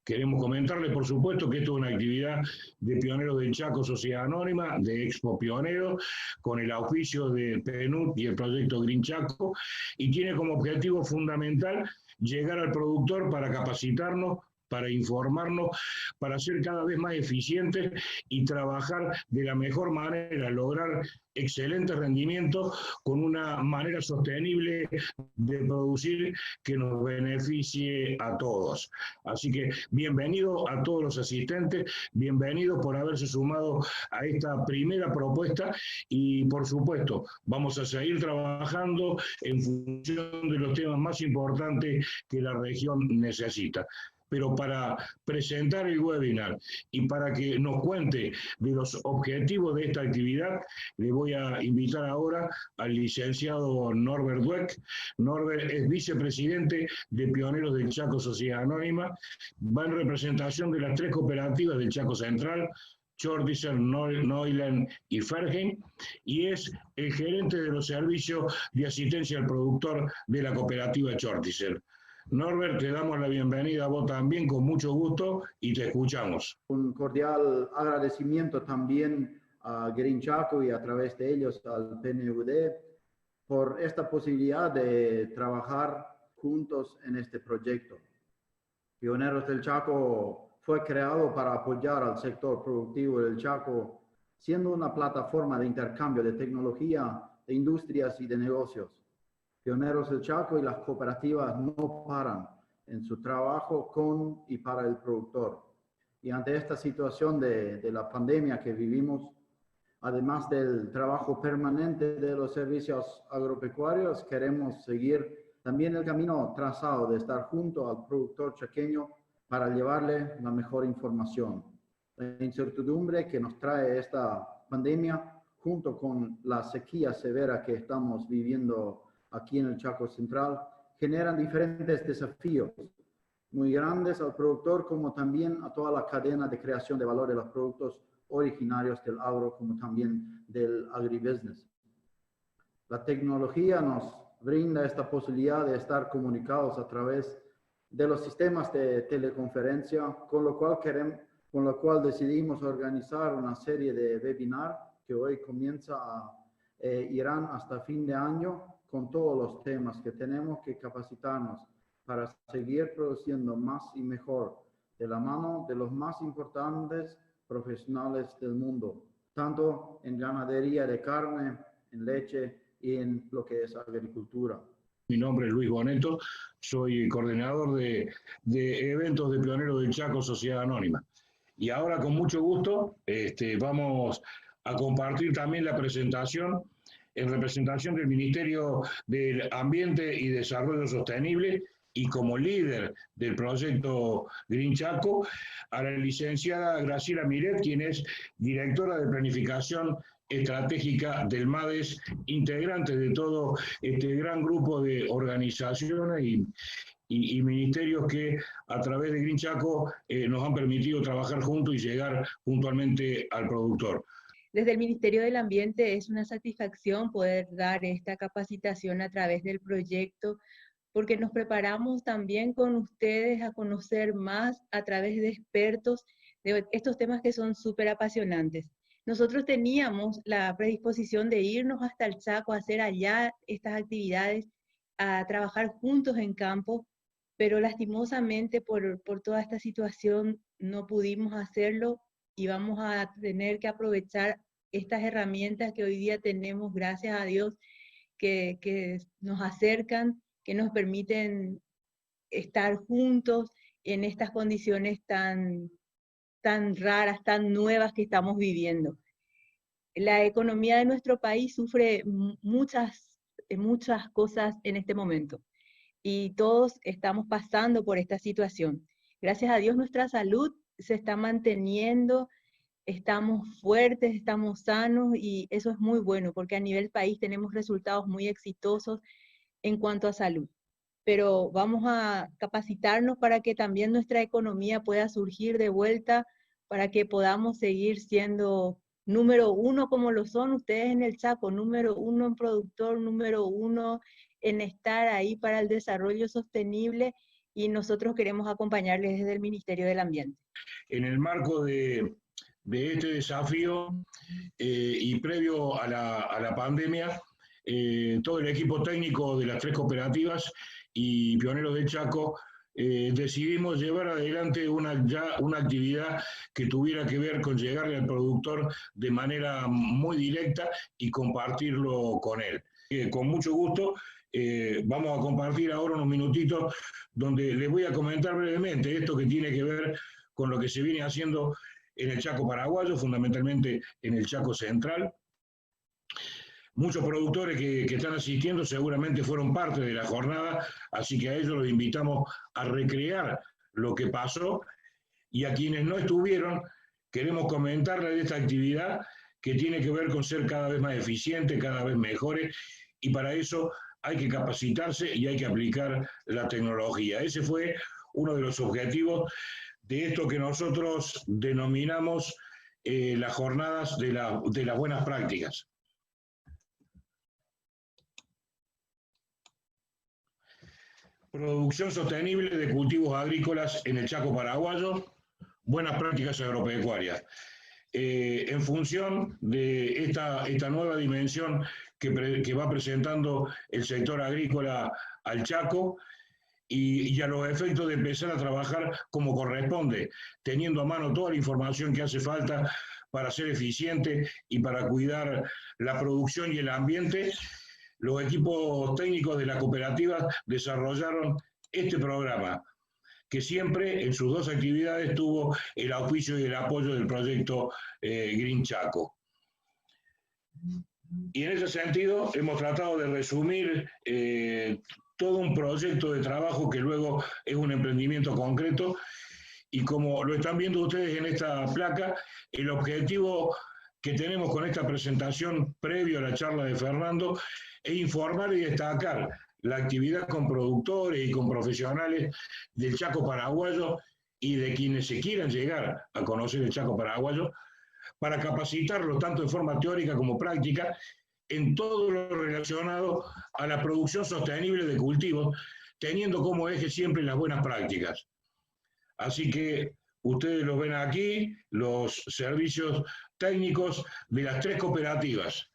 Queremos comentarles, por supuesto, que esto es una actividad de Pioneros del Chaco, Sociedad Anónima, de Expo Pionero, con el auspicio de PNUD y el proyecto Green Chaco, y tiene como objetivo fundamental llegar al productor para capacitarnos, para informarnos, para ser cada vez más eficientes y trabajar de la mejor manera, lograr excelentes rendimientos con una manera sostenible de producir que nos beneficie a todos. Así que bienvenido a todos los asistentes, bienvenidos por haberse sumado a esta primera propuesta y por supuesto vamos a seguir trabajando en función de los temas más importantes que la región necesita. Pero para presentar el webinar y para que nos cuente de los objetivos de esta actividad, le voy a invitar ahora al licenciado Norbert Dweck. Norbert es vicepresidente de Pioneros del Chaco Sociedad Anónima, va en representación de las 3 cooperativas del Chaco Central, Chortitzer, Neuland y Fergen, y es el gerente de los servicios de asistencia al productor de la cooperativa Chortitzer. Norbert, te damos la bienvenida a vos también, con mucho gusto, y te escuchamos. Un cordial agradecimiento también a Green Chaco y a través de ellos al PNUD por esta posibilidad de trabajar juntos en este proyecto. Pioneros del Chaco fue creado para apoyar al sector productivo del Chaco, siendo una plataforma de intercambio de tecnología, de industrias y de negocios. Pioneros del Chaco y las cooperativas no paran en su trabajo con y para el productor. Y ante esta situación de la pandemia que vivimos, además del trabajo permanente de los servicios agropecuarios, queremos seguir también el camino trazado de estar junto al productor chaqueño para llevarle la mejor información. La incertidumbre que nos trae esta pandemia, junto con la sequía severa que estamos viviendo aquí en el Chaco Central, generan diferentes desafíos muy grandes al productor, como también a toda la cadena de creación de valor de los productos originarios del agro, como también del agribusiness. La tecnología nos brinda esta posibilidad de estar comunicados a través de los sistemas de teleconferencia, con lo cual decidimos organizar una serie de webinar que hoy comienza irán hasta fin de año, con todos los temas que tenemos que capacitarnos para seguir produciendo más y mejor de la mano de los más importantes profesionales del mundo, tanto en ganadería de carne, en leche y en lo que es agricultura. Mi nombre es Luis Boneto, soy coordinador de eventos de Pioneros del Chaco Sociedad Anónima. Y ahora con mucho gusto vamos a compartir también la presentación en representación del Ministerio del Ambiente y Desarrollo Sostenible y como líder del proyecto Green Chaco, a la licenciada Graciela Miret, quien es directora de Planificación Estratégica del MADES, integrante de todo este gran grupo de organizaciones y ministerios que a través de Green Chaco nos han permitido trabajar juntos y llegar puntualmente al productor. Desde el Ministerio del Ambiente es una satisfacción poder dar esta capacitación a través del proyecto, porque nos preparamos también con ustedes a conocer más a través de expertos de estos temas que son súper apasionantes. Nosotros teníamos la predisposición de irnos hasta el Chaco a hacer allá estas actividades, a trabajar juntos en campo, pero lastimosamente por toda esta situación no pudimos hacerlo y vamos a tener que aprovechar estas herramientas que hoy día tenemos, gracias a Dios, que nos acercan, que nos permiten estar juntos en estas condiciones tan raras, tan nuevas que estamos viviendo. La economía de nuestro país sufre muchas cosas en este momento y todos estamos pasando por esta situación. Gracias a Dios nuestra salud se está manteniendo, estamos fuertes, estamos sanos y eso es muy bueno porque a nivel país tenemos resultados muy exitosos en cuanto a salud. Pero vamos a capacitarnos para que también nuestra economía pueda surgir de vuelta, para que podamos seguir siendo número uno como lo son ustedes en el Chaco, número uno en productor, número uno en estar ahí para el desarrollo sostenible y nosotros queremos acompañarles desde el Ministerio del Ambiente. En el marco de este desafío y previo a la pandemia, todo el equipo técnico de las 3 cooperativas y Pioneros del Chaco decidimos llevar adelante una actividad que tuviera que ver con llegarle al productor de manera muy directa y compartirlo con él. Con mucho gusto vamos a compartir ahora unos minutitos donde les voy a comentar brevemente esto que tiene que ver con lo que se viene haciendo en el Chaco paraguayo, fundamentalmente en el Chaco central. Muchos productores que están asistiendo seguramente fueron parte de la jornada, así que a ellos los invitamos a recrear lo que pasó, y a quienes no estuvieron queremos comentarles de esta actividad que tiene que ver con ser cada vez más eficientes, cada vez mejores, y para eso hay que capacitarse y hay que aplicar la tecnología. Ese fue uno de los objetivos de esto que nosotros denominamos las jornadas de las buenas prácticas. Producción sostenible de cultivos agrícolas en el Chaco paraguayo, buenas prácticas agropecuarias. En función de esta nueva dimensión que va presentando el sector agrícola al Chaco, y a los efectos de empezar a trabajar como corresponde, teniendo a mano toda la información que hace falta para ser eficiente y para cuidar la producción y el ambiente, los equipos técnicos de la cooperativa desarrollaron este programa, que siempre en sus 2 actividades tuvo el auspicio y el apoyo del proyecto Green Chaco. Y en ese sentido hemos tratado de resumir todo un proyecto de trabajo que luego es un emprendimiento concreto, y como lo están viendo ustedes en esta placa, el objetivo que tenemos con esta presentación previo a la charla de Fernando es informar y destacar la actividad con productores y con profesionales del Chaco paraguayo y de quienes se quieran llegar a conocer el Chaco paraguayo, para capacitarlos tanto en forma teórica como práctica en todo lo relacionado a la producción sostenible de cultivos, teniendo como eje siempre las buenas prácticas. Así que ustedes lo ven aquí, los servicios técnicos de las 3 cooperativas.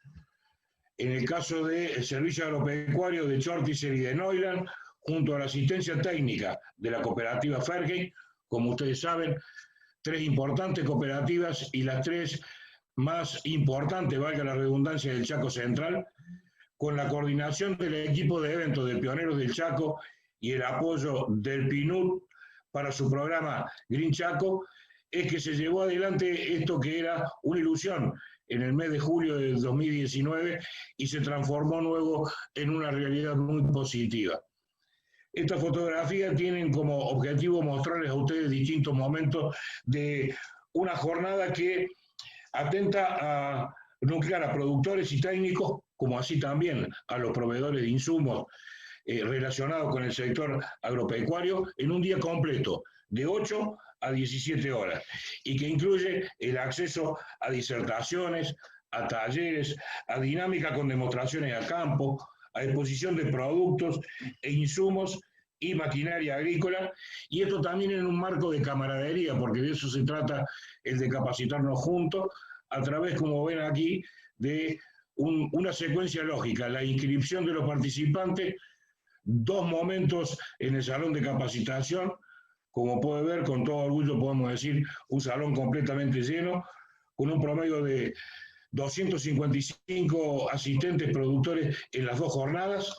En el caso del servicio agropecuario de Chortizer y de Neuland, junto a la asistencia técnica de la cooperativa Fergen, como ustedes saben, 3 importantes cooperativas y las 3 más importantes, valga la redundancia, del Chaco central, con la coordinación del equipo de eventos de Pioneros del Chaco y el apoyo del PNUD para su programa Green Chaco, es que se llevó adelante esto que era una ilusión en el mes de julio de 2019 y se transformó luego en una realidad muy positiva. Estas fotografías tienen como objetivo mostrarles a ustedes distintos momentos de una jornada que atenta a nuclear a productores y técnicos, como así también a los proveedores de insumos relacionados con el sector agropecuario, en un día completo, de 8 a 17 horas, y que incluye el acceso a disertaciones, a talleres, a dinámica con demostraciones a campo, a exposición de productos e insumos y maquinaria agrícola, y esto también en un marco de camaradería, porque de eso se trata, el de capacitarnos juntos, a través, como ven aquí, de una secuencia lógica, la inscripción de los participantes, 2 momentos en el salón de capacitación, como puede ver, con todo orgullo podemos decir, un salón completamente lleno, con un promedio de 255 asistentes productores en las 2 jornadas,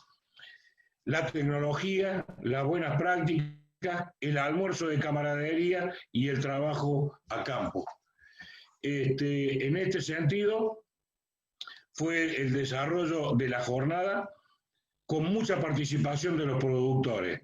la tecnología, las buenas prácticas, el almuerzo de camaradería y el trabajo a campo. En este sentido, fue el desarrollo de la jornada con mucha participación de los productores,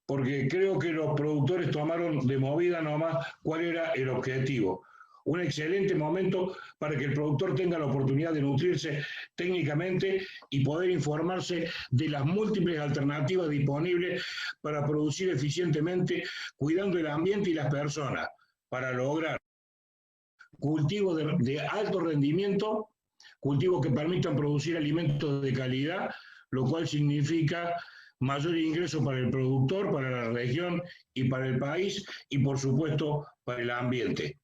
porque creo que los productores tomaron de movida nomás cuál era el objetivo. Un excelente momento para que el productor tenga la oportunidad de nutrirse técnicamente y poder informarse de las múltiples alternativas disponibles para producir eficientemente, cuidando el ambiente y las personas, para lograr cultivos de alto rendimiento, cultivos que permitan producir alimentos de calidad, lo cual significa mayor ingreso para el productor, para la región y para el país, y por supuesto para el ambiente.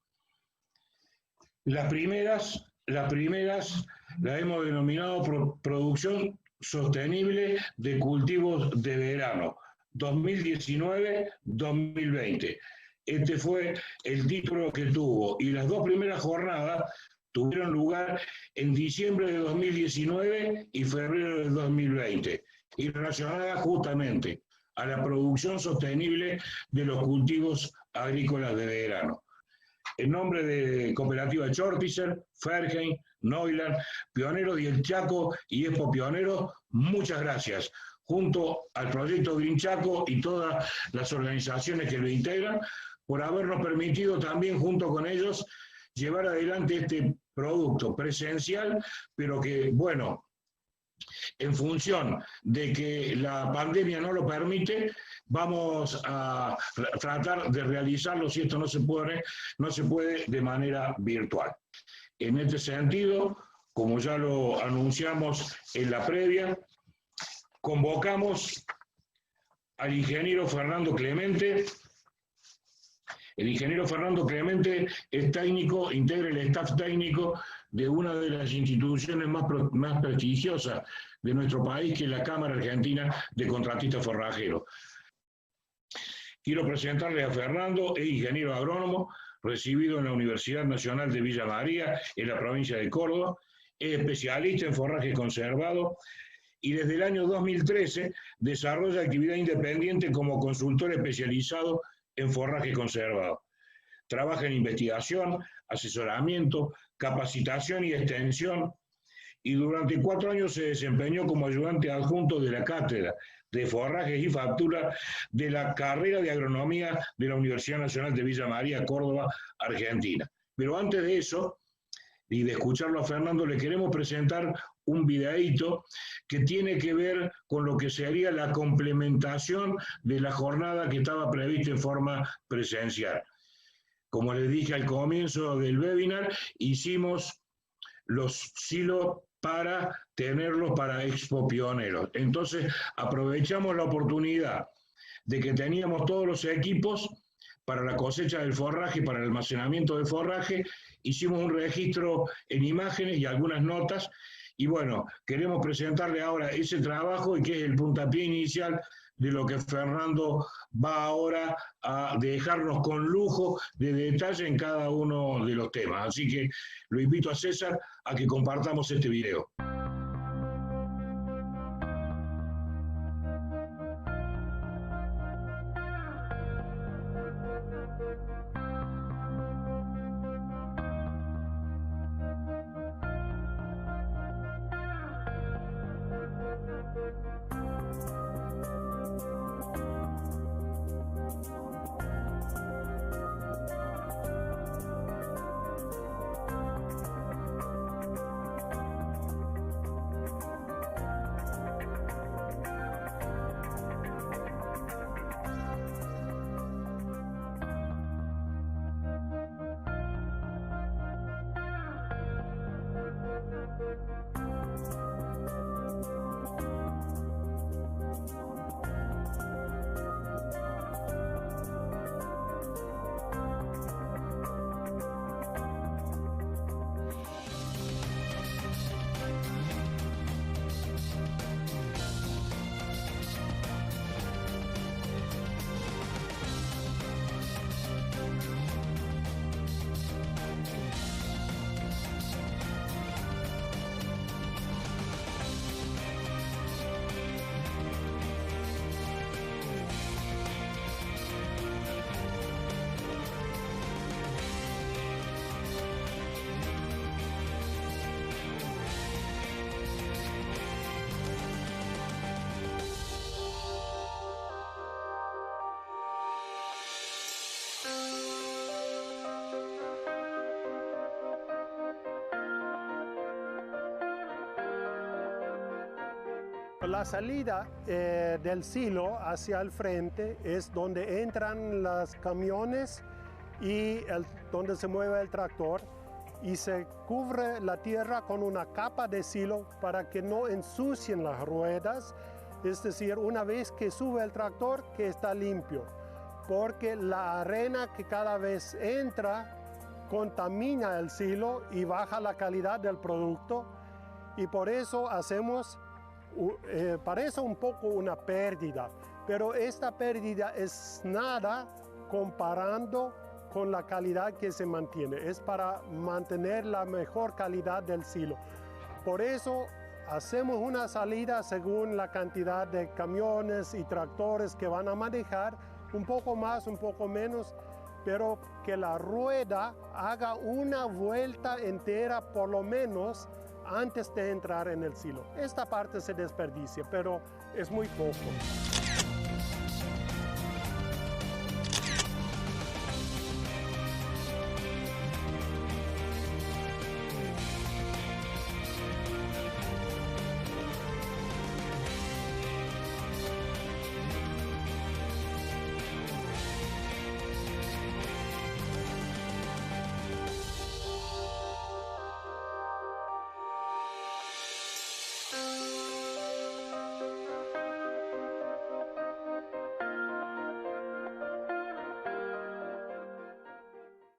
Las primeras las hemos denominado producción sostenible de cultivos de verano, 2019-2020. Este fue el título que tuvo, y las dos primeras jornadas tuvieron lugar en diciembre de 2019 y febrero de 2020, y relacionadas justamente a la producción sostenible de los cultivos agrícolas de verano. En nombre de Cooperativa Chortizer, Ferheim, Neuland, Pioneros y el Chaco y Expo Pioneros, muchas gracias. Junto al proyecto Green Chaco y todas las organizaciones que lo integran, por habernos permitido también junto con ellos llevar adelante este producto presencial, pero que, bueno, en función de que la pandemia no lo permite, vamos a tratar de realizarlo, si esto no se puede de manera virtual. En este sentido, como ya lo anunciamos en la previa, convocamos al ingeniero Fernando Clemente. El ingeniero Fernando Clemente es técnico, integra el staff técnico de una de las instituciones más prestigiosas de nuestro país, que es la Cámara Argentina de Contratistas Forrajeros. Quiero presentarle a Fernando, es ingeniero agrónomo, recibido en la Universidad Nacional de Villa María, en la provincia de Córdoba, es especialista en forraje conservado y desde el año 2013 desarrolla actividad independiente como consultor especializado en forraje conservado. Trabaja en investigación, asesoramiento, capacitación y extensión, y durante 4 años se desempeñó como ayudante adjunto de la cátedra de forrajes y factura de la carrera de agronomía de la Universidad Nacional de Villa María, Córdoba, Argentina. Pero antes de eso, y de escucharlo a Fernando, le queremos presentar un videíto que tiene que ver con lo que sería la complementación de la jornada que estaba prevista en forma presencial. Como les dije al comienzo del webinar, hicimos los silos para tenerlos para Expo Pioneros. Entonces, aprovechamos la oportunidad de que teníamos todos los equipos para la cosecha del forraje, para el almacenamiento del forraje. Hicimos un registro en imágenes y algunas notas, y bueno, queremos presentarle ahora ese trabajo, y que es el puntapié inicial de lo que Fernando va ahora a dejarnos con lujo de detalle en cada uno de los temas. Así que lo invito a César a que compartamos este video. La salida del silo hacia el frente es donde entran los camiones y donde se mueve el tractor, y se cubre la tierra con una capa de silo para que no ensucien las ruedas es decir, una vez que sube el tractor, que está limpio, porque la arena que cada vez entra contamina el silo y baja la calidad del producto, y por eso hacemos, parece un poco una pérdida, pero esta pérdida es nada comparando con la calidad que se mantiene, es para mantener la mejor calidad del silo. Por eso hacemos una salida según la cantidad de camiones y tractores que van a manejar, un poco más, un poco menos, pero que la rueda haga una vuelta entera por lo menos antes de entrar en el silo. Esta parte se desperdicia, pero es muy poco.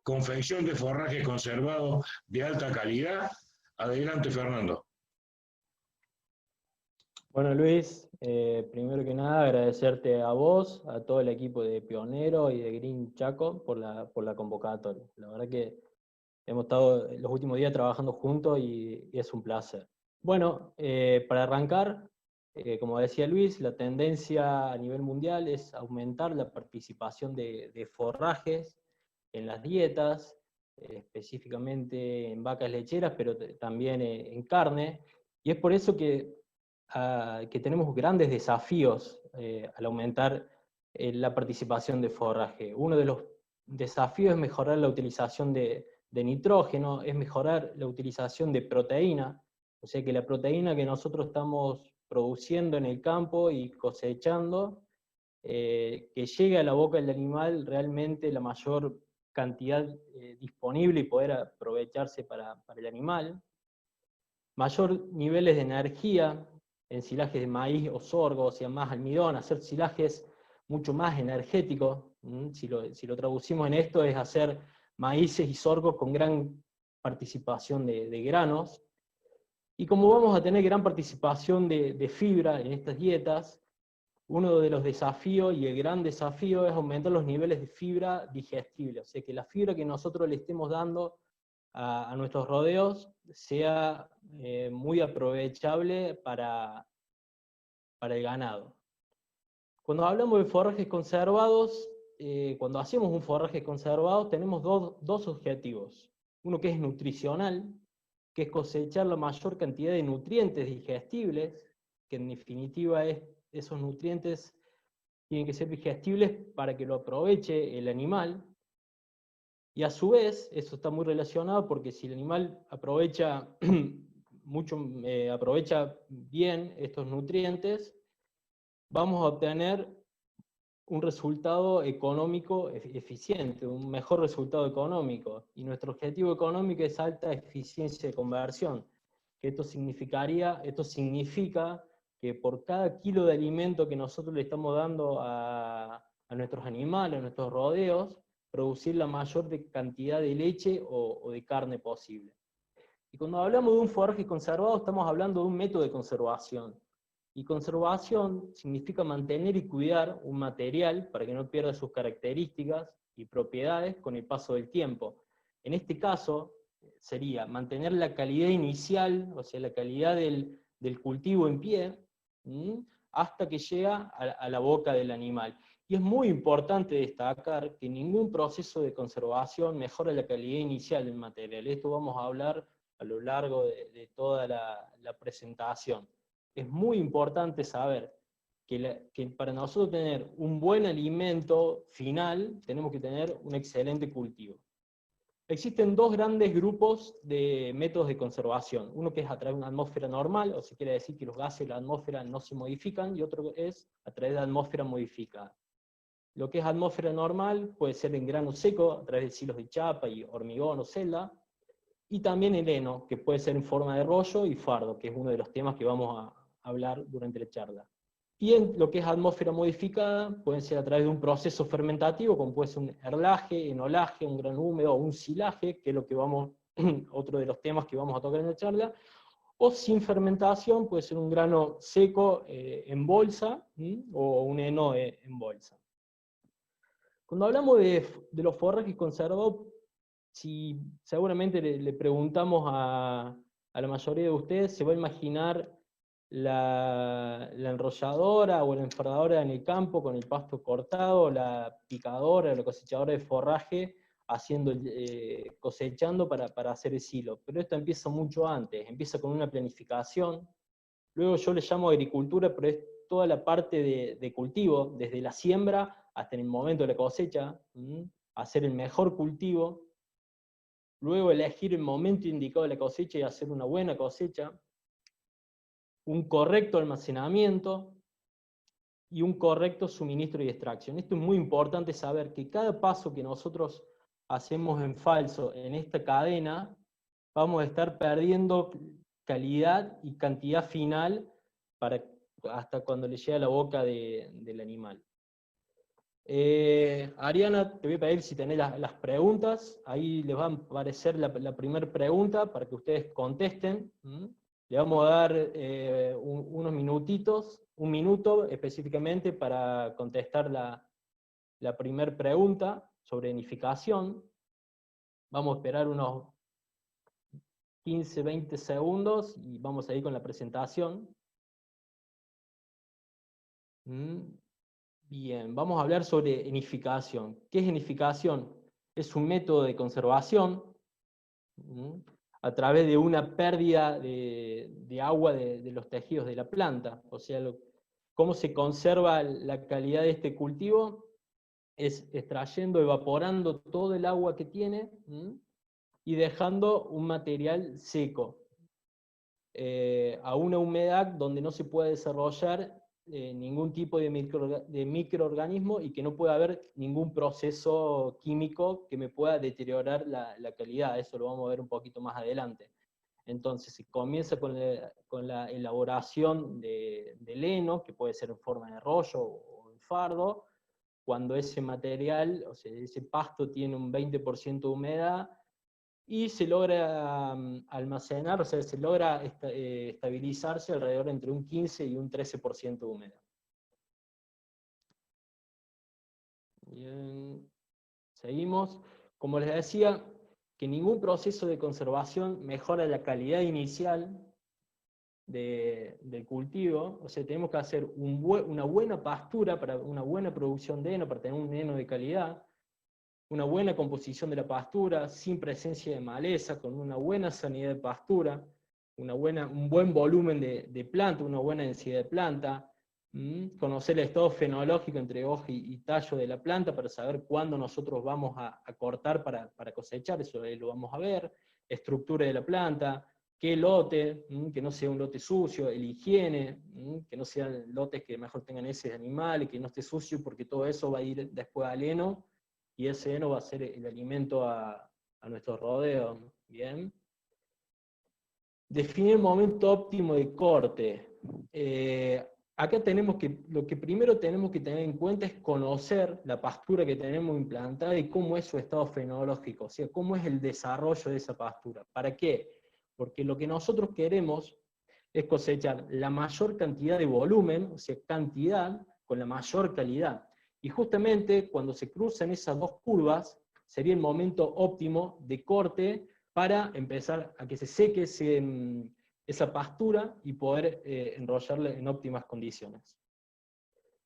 Confección de forraje conservado de alta calidad. Adelante, Fernando. Bueno, Luis, primero que nada agradecerte a vos, a todo el equipo de Pionero y de Green Chaco por la convocatoria. La verdad que hemos estado los últimos días trabajando juntos y es un placer. Bueno, para arrancar, como decía Luis, la tendencia a nivel mundial es aumentar la participación de forrajes en las dietas, específicamente en vacas lecheras, pero también en carne, y es por eso que tenemos grandes desafíos al aumentar la participación de forraje. Uno de los desafíos es mejorar la utilización de nitrógeno, es mejorar la utilización de proteína, o sea que la proteína que nosotros estamos produciendo en el campo y cosechando, que llegue a la boca del animal realmente la mayor cantidad disponible y poder aprovecharse para el animal. Mayor niveles de energía en silajes de maíz o sorgo, o sea, más almidón, hacer silajes mucho más energéticos. Si lo traducimos en esto, es hacer maíces y sorgos con gran participación de granos. Y como vamos a tener gran participación de fibra en estas dietas, uno de los desafíos, y el gran desafío, es aumentar los niveles de fibra digestible, o sea, que la fibra que nosotros le estemos dando a nuestros rodeos sea muy aprovechable para el ganado. Cuando hablamos de forrajes conservados, cuando hacemos un forraje conservado, tenemos dos objetivos. Uno que es nutricional, que es cosechar la mayor cantidad de nutrientes digestibles, que en definitiva esos nutrientes tienen que ser digestibles para que lo aproveche el animal, y a su vez, eso está muy relacionado porque si el animal aprovecha bien estos nutrientes, vamos a obtener un resultado económico eficiente, un mejor resultado económico, y nuestro objetivo económico es alta eficiencia de conversión, que esto significa que por cada kilo de alimento que nosotros le estamos dando a nuestros animales, a nuestros rodeos, producir la mayor cantidad de leche o de carne posible. Y cuando hablamos de un forraje conservado, estamos hablando de un método de conservación. Y conservación significa mantener y cuidar un material para que no pierda sus características y propiedades con el paso del tiempo. En este caso, sería mantener la calidad inicial, o sea, la calidad del cultivo en pie, hasta que llega a la boca del animal. Y es muy importante destacar que ningún proceso de conservación mejora la calidad inicial del material. Esto vamos a hablar a lo largo de toda la presentación. Es muy importante saber que para nosotros tener un buen alimento final, tenemos que tener un excelente cultivo. Existen dos grandes grupos de métodos de conservación. Uno que es a través de una atmósfera normal, o sea, quiere decir que los gases de la atmósfera no se modifican, y otro es a través de la atmósfera modificada. Lo que es atmósfera normal puede ser en grano seco, a través de silos de chapa y hormigón o celda, y también el heno, que puede ser en forma de rollo y fardo, que es uno de los temas que vamos a hablar durante la charla. Y en lo que es atmósfera modificada, pueden ser a través de un proceso fermentativo, como puede ser un herlaje, enolaje, un grano húmedo o un silaje, que es lo que vamos, otro de los temas que vamos a tocar en la charla, o sin fermentación, puede ser un grano seco en bolsa, o un heno en bolsa. Cuando hablamos de los forrajes conservados, si seguramente le preguntamos a la mayoría de ustedes, se va a imaginar la enrolladora o la enfardadora en el campo con el pasto cortado, la picadora, la cosechadora de forraje cosechando para hacer el silo. Pero esto empieza mucho antes, empieza con una planificación, luego yo le llamo agricultura, pero es toda la parte de cultivo, desde la siembra hasta el momento de la cosecha, hacer el mejor cultivo, luego elegir el momento indicado de la cosecha y hacer una buena cosecha, un correcto almacenamiento y un correcto suministro y extracción. Esto es muy importante saber que cada paso que nosotros hacemos en falso en esta cadena, vamos a estar perdiendo calidad y cantidad final hasta cuando le llega a la boca del animal. Ariana, te voy a pedir si tenés las preguntas, ahí les va a aparecer la primera pregunta para que ustedes contesten. Le vamos a dar unos minutitos, un minuto específicamente para contestar la primera pregunta sobre enificación. Vamos a esperar unos 15, 20 segundos y vamos a ir con la presentación. Bien, vamos a hablar sobre enificación. ¿Qué es enificación? Es un método de conservación a través de una pérdida de agua de los tejidos de la planta. O sea, cómo se conserva la calidad de este cultivo es extrayendo, evaporando todo el agua que tiene y dejando un material seco a una humedad donde no se puede desarrollar ningún tipo de microorganismo y que no pueda haber ningún proceso químico que me pueda deteriorar la calidad. Eso lo vamos a ver un poquito más adelante. Entonces se comienza con la elaboración del heno, que puede ser en forma de rollo o en fardo, cuando ese material, o sea, ese pasto tiene un 20% de humedad, y se logra almacenar, o sea, se logra estabilizarse alrededor entre un 15 y un 13% de humedad. Bien. Seguimos. Como les decía, que ningún proceso de conservación mejora la calidad inicial del cultivo, o sea, tenemos que hacer una buena pastura para una buena producción de heno, para tener un heno de calidad, una buena composición de la pastura, sin presencia de maleza, con una buena sanidad de pastura, un buen volumen de planta, una buena densidad de planta, conocer el estado fenológico entre hoja y tallo de la planta para saber cuándo nosotros vamos a cortar para cosechar, eso lo vamos a ver, estructura de la planta, qué lote, que no sea un lote sucio, el higiene, que no sean lotes que mejor tengan heces de animales, que no esté sucio, porque todo eso va a ir después al heno, y ese heno va a ser el alimento a nuestro rodeo. Bien. Definir el momento óptimo de corte. Acá lo que primero tenemos que tener en cuenta es conocer la pastura que tenemos implantada y cómo es su estado fenológico, o sea, cómo es el desarrollo de esa pastura. ¿Para qué? Porque lo que nosotros queremos es cosechar la mayor cantidad de volumen, o sea, cantidad con la mayor calidad. Y justamente cuando se cruzan esas dos curvas, sería el momento óptimo de corte para empezar a que se seque esa pastura y poder enrollarla en óptimas condiciones.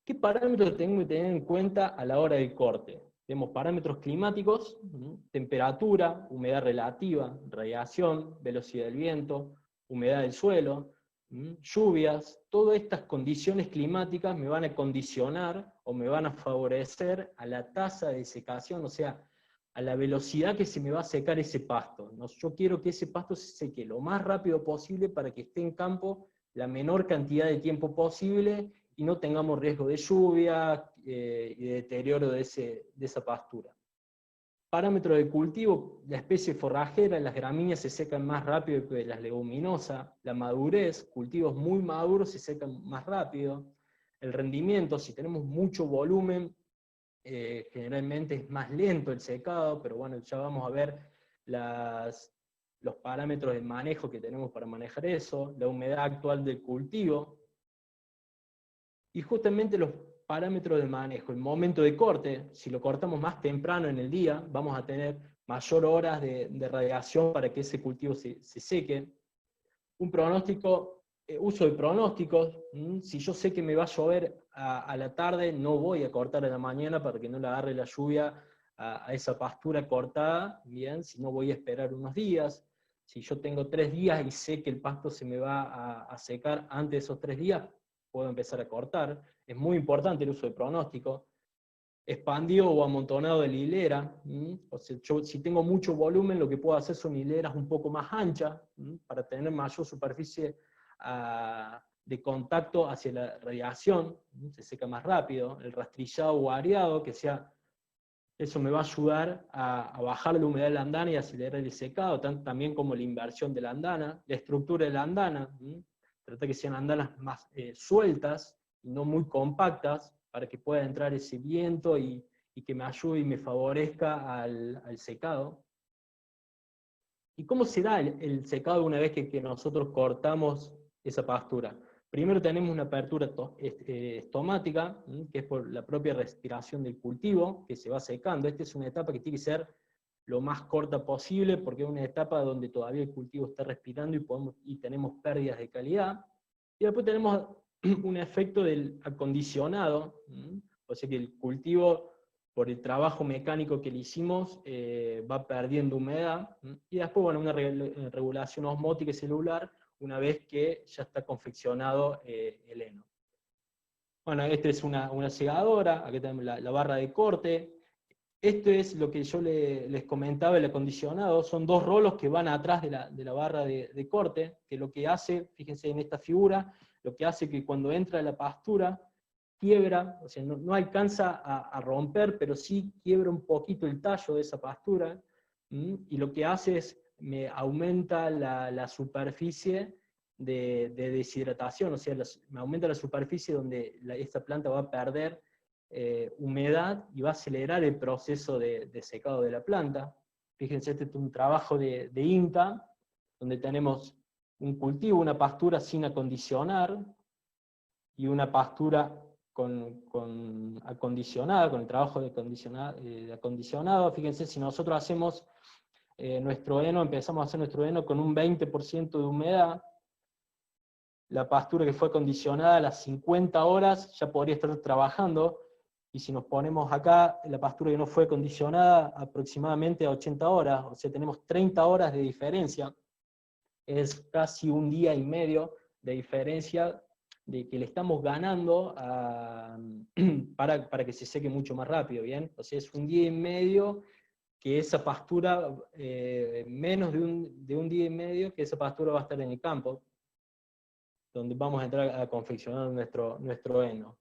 ¿Qué parámetros tengo que tener en cuenta a la hora del corte? Tenemos parámetros climáticos, temperatura, humedad relativa, radiación, velocidad del viento, humedad del suelo, lluvias. Todas estas condiciones climáticas me van a condicionar o me van a favorecer a la tasa de secación, o sea, a la velocidad que se me va a secar ese pasto. Yo quiero que ese pasto se seque lo más rápido posible para que esté en campo la menor cantidad de tiempo posible y no tengamos riesgo de lluvia y de deterioro de esa pastura. Parámetro de cultivo, la especie forrajera, las gramíneas se secan más rápido que las leguminosas, la madurez, cultivos muy maduros se secan más rápido, el rendimiento, si tenemos mucho volumen, generalmente es más lento el secado, pero bueno, ya vamos a ver los parámetros de manejo que tenemos para manejar eso, la humedad actual del cultivo, y justamente los parámetros de manejo, el momento de corte. Si lo cortamos más temprano en el día, vamos a tener mayor horas de radiación para que ese cultivo se seque. Un pronóstico, uso de pronósticos. Si yo sé que me va a llover a la tarde, no voy a cortar a la mañana para que no le agarre la lluvia a esa pastura cortada, bien, si no voy a esperar unos días. Si yo tengo 3 días y sé que el pasto se me va a secar antes de esos 3 días, puedo empezar a cortar. Es muy importante el uso de pronóstico. Expandido o amontonado de la hilera. O sea, yo, si tengo mucho volumen, lo que puedo hacer son hileras un poco más anchas, para tener mayor superficie de contacto hacia la radiación, se seca más rápido. El rastrillado o areado, que sea, eso me va a ayudar a bajar la humedad de la andana y acelerar el secado, también como la inversión de la andana, la estructura de la andana, trata que sean andanas más sueltas, y no muy compactas, para que pueda entrar ese viento y que me ayude y me favorezca al secado. ¿Y cómo se da el secado una vez que nosotros cortamos esa pastura? Primero tenemos una apertura estomática, que es por la propia respiración del cultivo, que se va secando. Esta es una etapa que tiene que ser lo más corta posible, porque es una etapa donde todavía el cultivo está respirando y tenemos pérdidas de calidad. Y después tenemos un efecto del acondicionado, o sea que el cultivo, por el trabajo mecánico que le hicimos, va perdiendo humedad, y después, bueno, una regulación osmótica y celular, una vez que ya está confeccionado el heno. Bueno, esta es una segadora, aquí tenemos la barra de corte. Esto es lo que yo les comentaba, el acondicionado. Son 2 rolos que van atrás de la barra de corte, que lo que hace, fíjense en esta figura, lo que hace que cuando entra la pastura, quiebra, o sea, no alcanza a romper, pero sí quiebra un poquito el tallo de esa pastura, y lo que hace es, me aumenta la superficie de deshidratación, o sea, me aumenta la superficie donde esta planta va a perder humedad y va a acelerar el proceso de secado de la planta. Fíjense, este es un trabajo de INTA, donde tenemos un cultivo, una pastura sin acondicionar, y una pastura acondicionada, con el trabajo de acondicionado. Fíjense, si nosotros hacemos nuestro heno, empezamos a hacer nuestro heno con un 20% de humedad, la pastura que fue acondicionada a las 50 horas ya podría estar trabajando, y si nos ponemos acá, la pastura que no fue acondicionada aproximadamente a 80 horas, o sea, tenemos 30 horas de diferencia, es casi un día y medio de diferencia de que le estamos ganando para que se seque mucho más rápido, ¿bien? O sea, es un día y medio que esa pastura, menos de un día y medio, que esa pastura va a estar en el campo, donde vamos a entrar a confeccionar nuestro heno.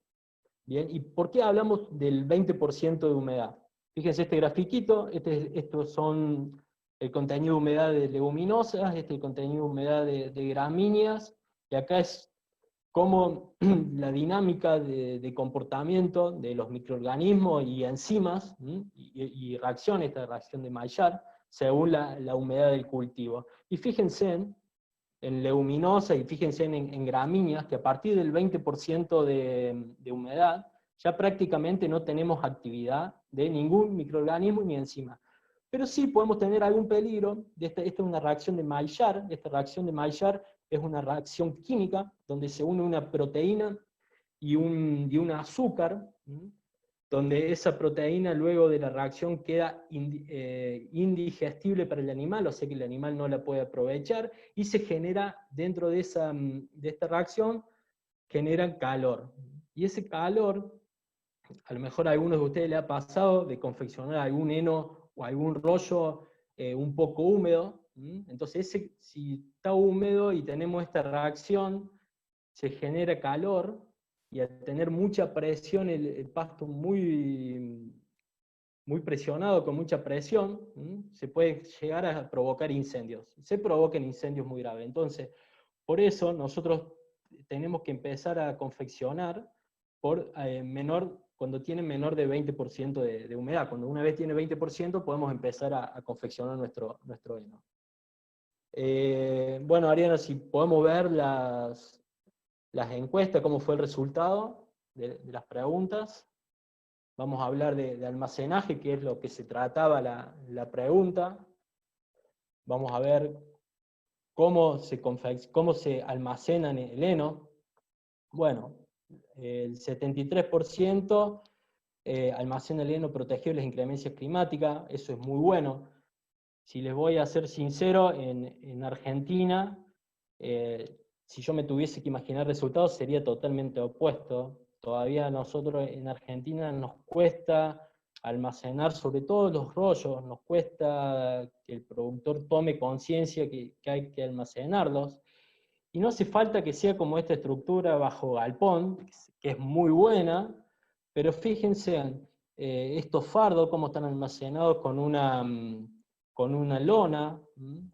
Bien, ¿y por qué hablamos del 20% de humedad? Fíjense este grafiquito, estos son el contenido de humedad de leguminosas, el contenido de humedad de gramíneas, y acá es cómo la dinámica de comportamiento de los microorganismos y enzimas, y reacción, esta reacción de Maillard, según la humedad del cultivo. Y fíjense en leguminosas, y fíjense en gramíneas, que a partir del 20% de humedad, ya prácticamente no tenemos actividad de ningún microorganismo ni enzima. Pero sí podemos tener algún peligro. Esta es una reacción de Maillard. Esta reacción de Maillard es una reacción química, donde se une una proteína y un azúcar, donde esa proteína luego de la reacción queda indigestible para el animal, o sea que el animal no la puede aprovechar, y se genera, dentro de esta reacción, genera calor. Y ese calor, a lo mejor a algunos de ustedes les ha pasado de confeccionar algún heno o algún rollo un poco húmedo, entonces si está húmedo y tenemos esta reacción, se genera calor, y al tener mucha presión, el pasto muy presionado, con mucha presión, se puede llegar a provocar incendios. Se provocan incendios muy graves. Entonces, por eso nosotros tenemos que empezar a confeccionar cuando tiene menor de 20% de humedad. Cuando una vez tiene 20% podemos empezar a confeccionar nuestro heno. Bueno, Ariana, si podemos ver las encuestas, cómo fue el resultado de las preguntas. Vamos a hablar de almacenaje, que es lo que se trataba la pregunta. Vamos a ver cómo se almacena en el heno. Bueno, el 73% almacena el heno protegido de las inclemencias climáticas, eso es muy bueno. Si les voy a ser sincero, en Argentina, si yo me tuviese que imaginar resultados, sería totalmente opuesto. Todavía nosotros en Argentina nos cuesta almacenar, sobre todo los rollos, nos cuesta que el productor tome conciencia que hay que almacenarlos. Y no hace falta que sea como esta estructura bajo galpón, que es muy buena, pero fíjense estos fardos, cómo están almacenados con una lona,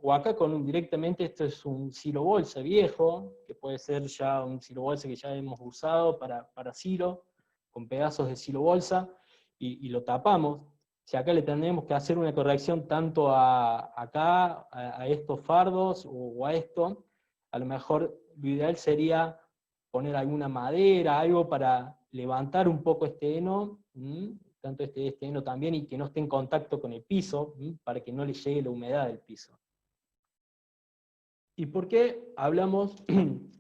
o acá directamente esto es un silo bolsa viejo, que puede ser ya un silo bolsa que ya hemos usado para silo, con pedazos de silo bolsa, y lo tapamos. Si acá le tendremos que hacer una corrección tanto a estos fardos o a esto, a lo mejor lo ideal sería poner alguna madera, algo para levantar un poco este heno, tanto este heno también, y que no esté en contacto con el piso, para que no le llegue la humedad del piso. ¿Y por qué hablamos?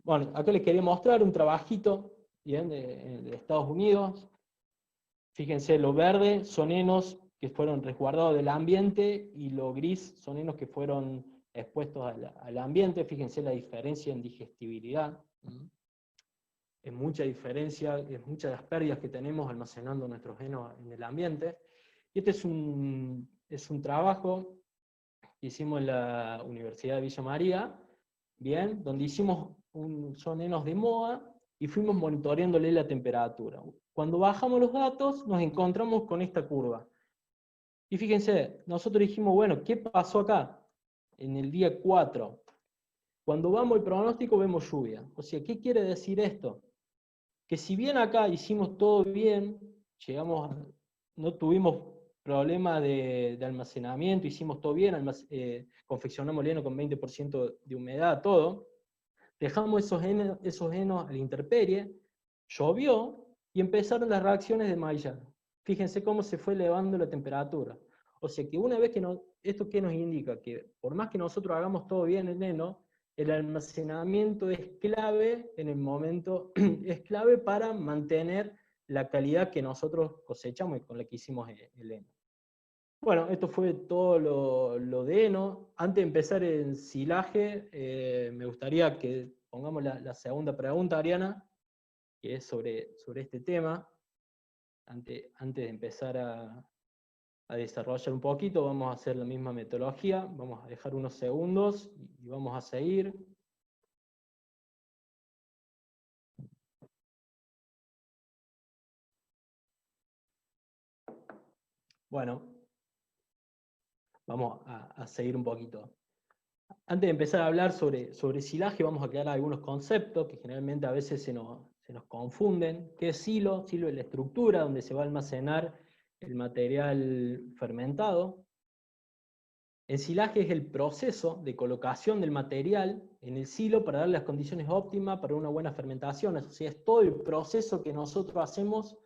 Bueno, acá les quería mostrar un trabajito, ¿bien? De Estados Unidos. Fíjense, lo verde son henos que fueron resguardados del ambiente, y lo gris son henos que fueron expuestos al ambiente. Fíjense la diferencia en digestibilidad. Es mucha diferencia, es muchas las pérdidas que tenemos almacenando nuestros henos en el ambiente. Y este es un trabajo que hicimos en la Universidad de Villa María, bien, donde hicimos son henos de moa, y fuimos monitoreándole la temperatura. Cuando bajamos los datos, nos encontramos con esta curva. Y fíjense, nosotros dijimos, bueno, ¿qué pasó acá? En el día 4. Cuando vamos al pronóstico vemos lluvia. O sea, ¿qué quiere decir esto? Que si bien acá hicimos todo bien, no tuvimos problema de almacenamiento, hicimos todo bien, confeccionamos el heno con 20% de humedad, todo, dejamos esos henos a la intemperie, llovió, y empezaron las reacciones de Maillard. Fíjense cómo se fue elevando la temperatura. O sea que una vez ¿esto qué nos indica? Que por más que nosotros hagamos todo bien el heno, el almacenamiento es clave en el momento, es clave para mantener la calidad que nosotros cosechamos y con la que hicimos el heno. Bueno, esto fue todo lo de heno. Antes de empezar el silaje, me gustaría que pongamos la segunda pregunta, Ariana, que es sobre este tema. Antes de empezar a desarrollar un poquito, vamos a hacer la misma metodología, vamos a dejar unos segundos y vamos a seguir. Bueno, vamos a seguir un poquito. Antes de empezar a hablar sobre silaje, vamos a aclarar algunos conceptos que generalmente a veces se nos confunden. ¿Qué es silo? Silo es la estructura donde se va a almacenar el material fermentado. El silaje es el proceso de colocación del material en el silo para darle las condiciones óptimas para una buena fermentación. O sea, es todo el proceso que nosotros hacemos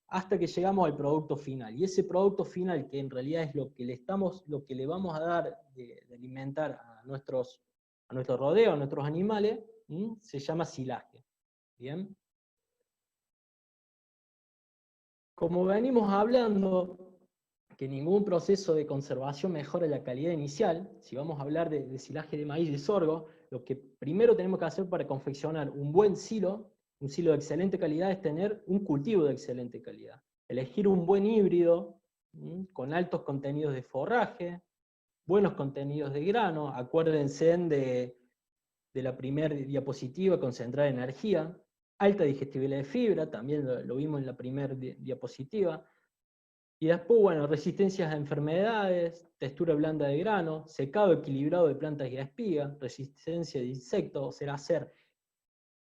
hasta que llegamos al producto final. Y ese producto final, que en realidad es lo que le vamos a dar de alimentar a nuestro rodeo, a nuestros animales, se llama silaje. ¿Bien? Como venimos hablando, que ningún proceso de conservación mejora la calidad inicial, si vamos a hablar de silaje de maíz y de sorgo, lo que primero tenemos que hacer para confeccionar un buen silo, un silo de excelente calidad, es tener un cultivo de excelente calidad. Elegir un buen híbrido, con altos contenidos de forraje, buenos contenidos de grano. Acuérdense de la primera diapositiva, concentrar energía, alta digestibilidad de fibra, también lo vimos en la primera diapositiva. Y después, bueno, resistencias a enfermedades, textura blanda de grano, secado equilibrado de plantas y espigas, resistencia de insectos. O sea, hacer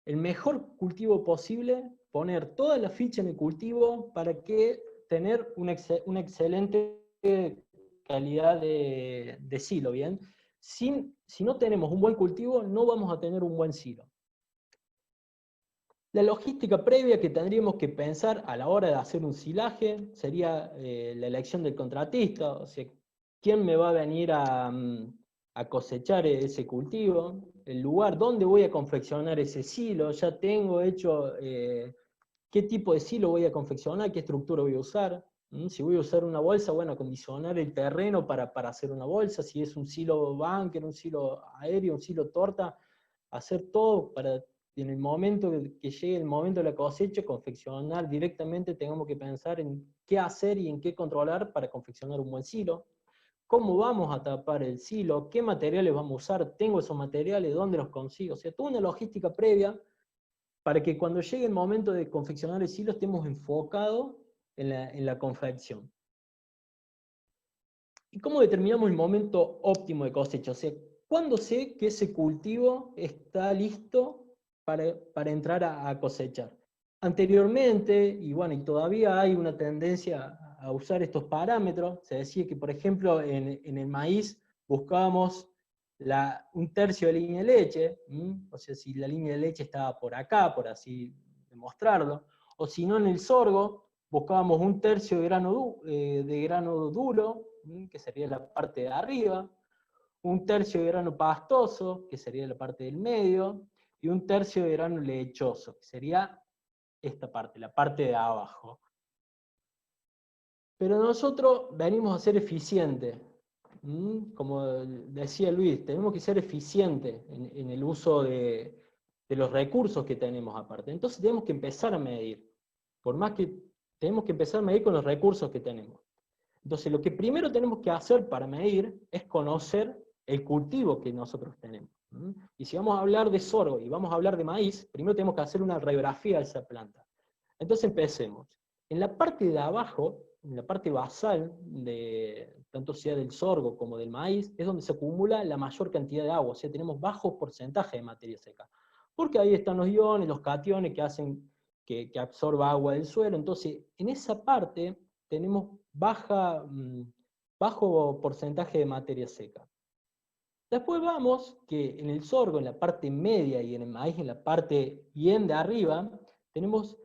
el mejor cultivo posible poner toda la ficha en el cultivo para que tener una excelente calidad de silo, ¿bien? Si no tenemos un buen cultivo, no vamos a tener un buen silo. La logística previa que tendríamos que pensar a la hora de hacer un silaje sería la elección del contratista, o sea, quién me va a venir a cosechar ese cultivo, el lugar donde voy a confeccionar ese silo, ya tengo hecho qué tipo de silo voy a confeccionar, qué estructura voy a usar. Si voy a usar una bolsa, bueno, acondicionar el terreno para hacer una bolsa, si es un silo bunker, un silo aéreo, un silo torta, hacer todo para en el momento que llegue el momento de la cosecha, confeccionar directamente, tengamos que pensar en qué hacer y en qué controlar para confeccionar un buen silo. ¿Cómo vamos a tapar el silo? ¿Qué materiales vamos a usar? ¿Tengo esos materiales? ¿Dónde los consigo? O sea, toda una logística previa para que cuando llegue el momento de confeccionar el silo estemos enfocados en la confección. ¿Y cómo determinamos el momento óptimo de cosecha? O sea, ¿cuándo sé que ese cultivo está listo para entrar a cosechar? Anteriormente, y bueno, y todavía hay una tendencia a usar estos parámetros, se decía que, por ejemplo, en el maíz buscábamos un tercio de línea de leche, o sea, si la línea de leche estaba por acá, por así demostrarlo, o si no en el sorgo, buscábamos un tercio de grano duro, que sería la parte de arriba, un tercio de grano pastoso, que sería la parte del medio, y un tercio de grano lechoso, que sería esta parte, la parte de abajo. Pero nosotros venimos a ser eficientes. Como decía Luis, tenemos que ser eficientes en el uso de los recursos que tenemos aparte. Entonces tenemos que empezar a medir. Por más que tenemos que empezar a medir con los recursos que tenemos. Entonces lo que primero tenemos que hacer para medir es conocer el cultivo que nosotros tenemos. Y si vamos a hablar de sorgo y vamos a hablar de maíz, primero tenemos que hacer una radiografía de esa planta. Entonces empecemos. En la parte de abajo, en la parte basal, tanto sea del sorgo como del maíz, es donde se acumula la mayor cantidad de agua, o sea, tenemos bajo porcentaje de materia seca. Porque ahí están los iones, los cationes que hacen que absorba agua del suelo. Entonces, en esa parte tenemos bajo porcentaje de materia seca. Después vamos que en el sorgo, en la parte media, y en el maíz, en la parte bien de arriba, tenemos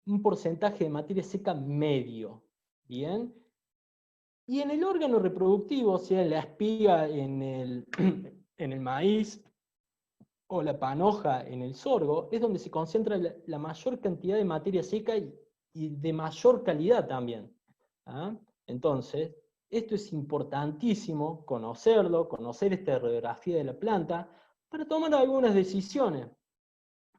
un porcentaje de materia seca medio, ¿bien? Y en el órgano reproductivo, o sea, la espiga en el maíz, o la panoja en el sorgo, es donde se concentra la mayor cantidad de materia seca y de mayor calidad también. ¿Ah? Entonces, esto es importantísimo conocerlo, conocer esta radiografía de la planta, para tomar algunas decisiones.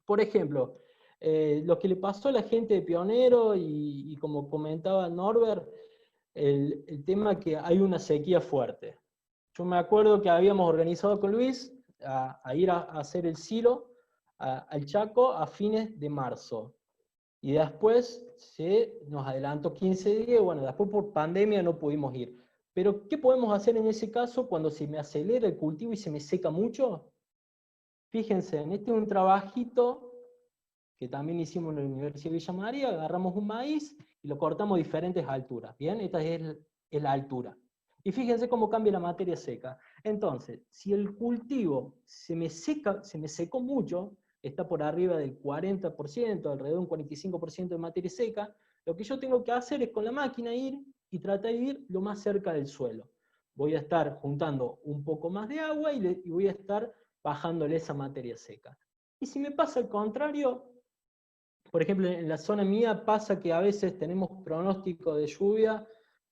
Por ejemplo, lo que le pasó a la gente de Pionero, y como comentaba Norbert, el tema que hay una sequía fuerte. Yo me acuerdo que habíamos organizado con Luis a ir a hacer el silo al Chaco a fines de marzo. Y después nos adelantó 15 días, bueno, después por pandemia no pudimos ir. Pero, ¿qué podemos hacer en ese caso cuando se me acelera el cultivo y se me seca mucho? Fíjense, este es un trabajito que también hicimos en la Universidad de Villa María, agarramos un maíz y lo cortamos a diferentes alturas, ¿bien? Esta es la altura. Y fíjense cómo cambia la materia seca. Entonces, si el cultivo se me secó mucho, está por arriba del 40%, alrededor de un 45% de materia seca, lo que yo tengo que hacer es con la máquina ir y tratar de ir lo más cerca del suelo. Voy a estar juntando un poco más de agua y voy a estar bajándole esa materia seca. Y si me pasa al contrario, por ejemplo, en la zona mía pasa que a veces tenemos pronóstico de lluvia,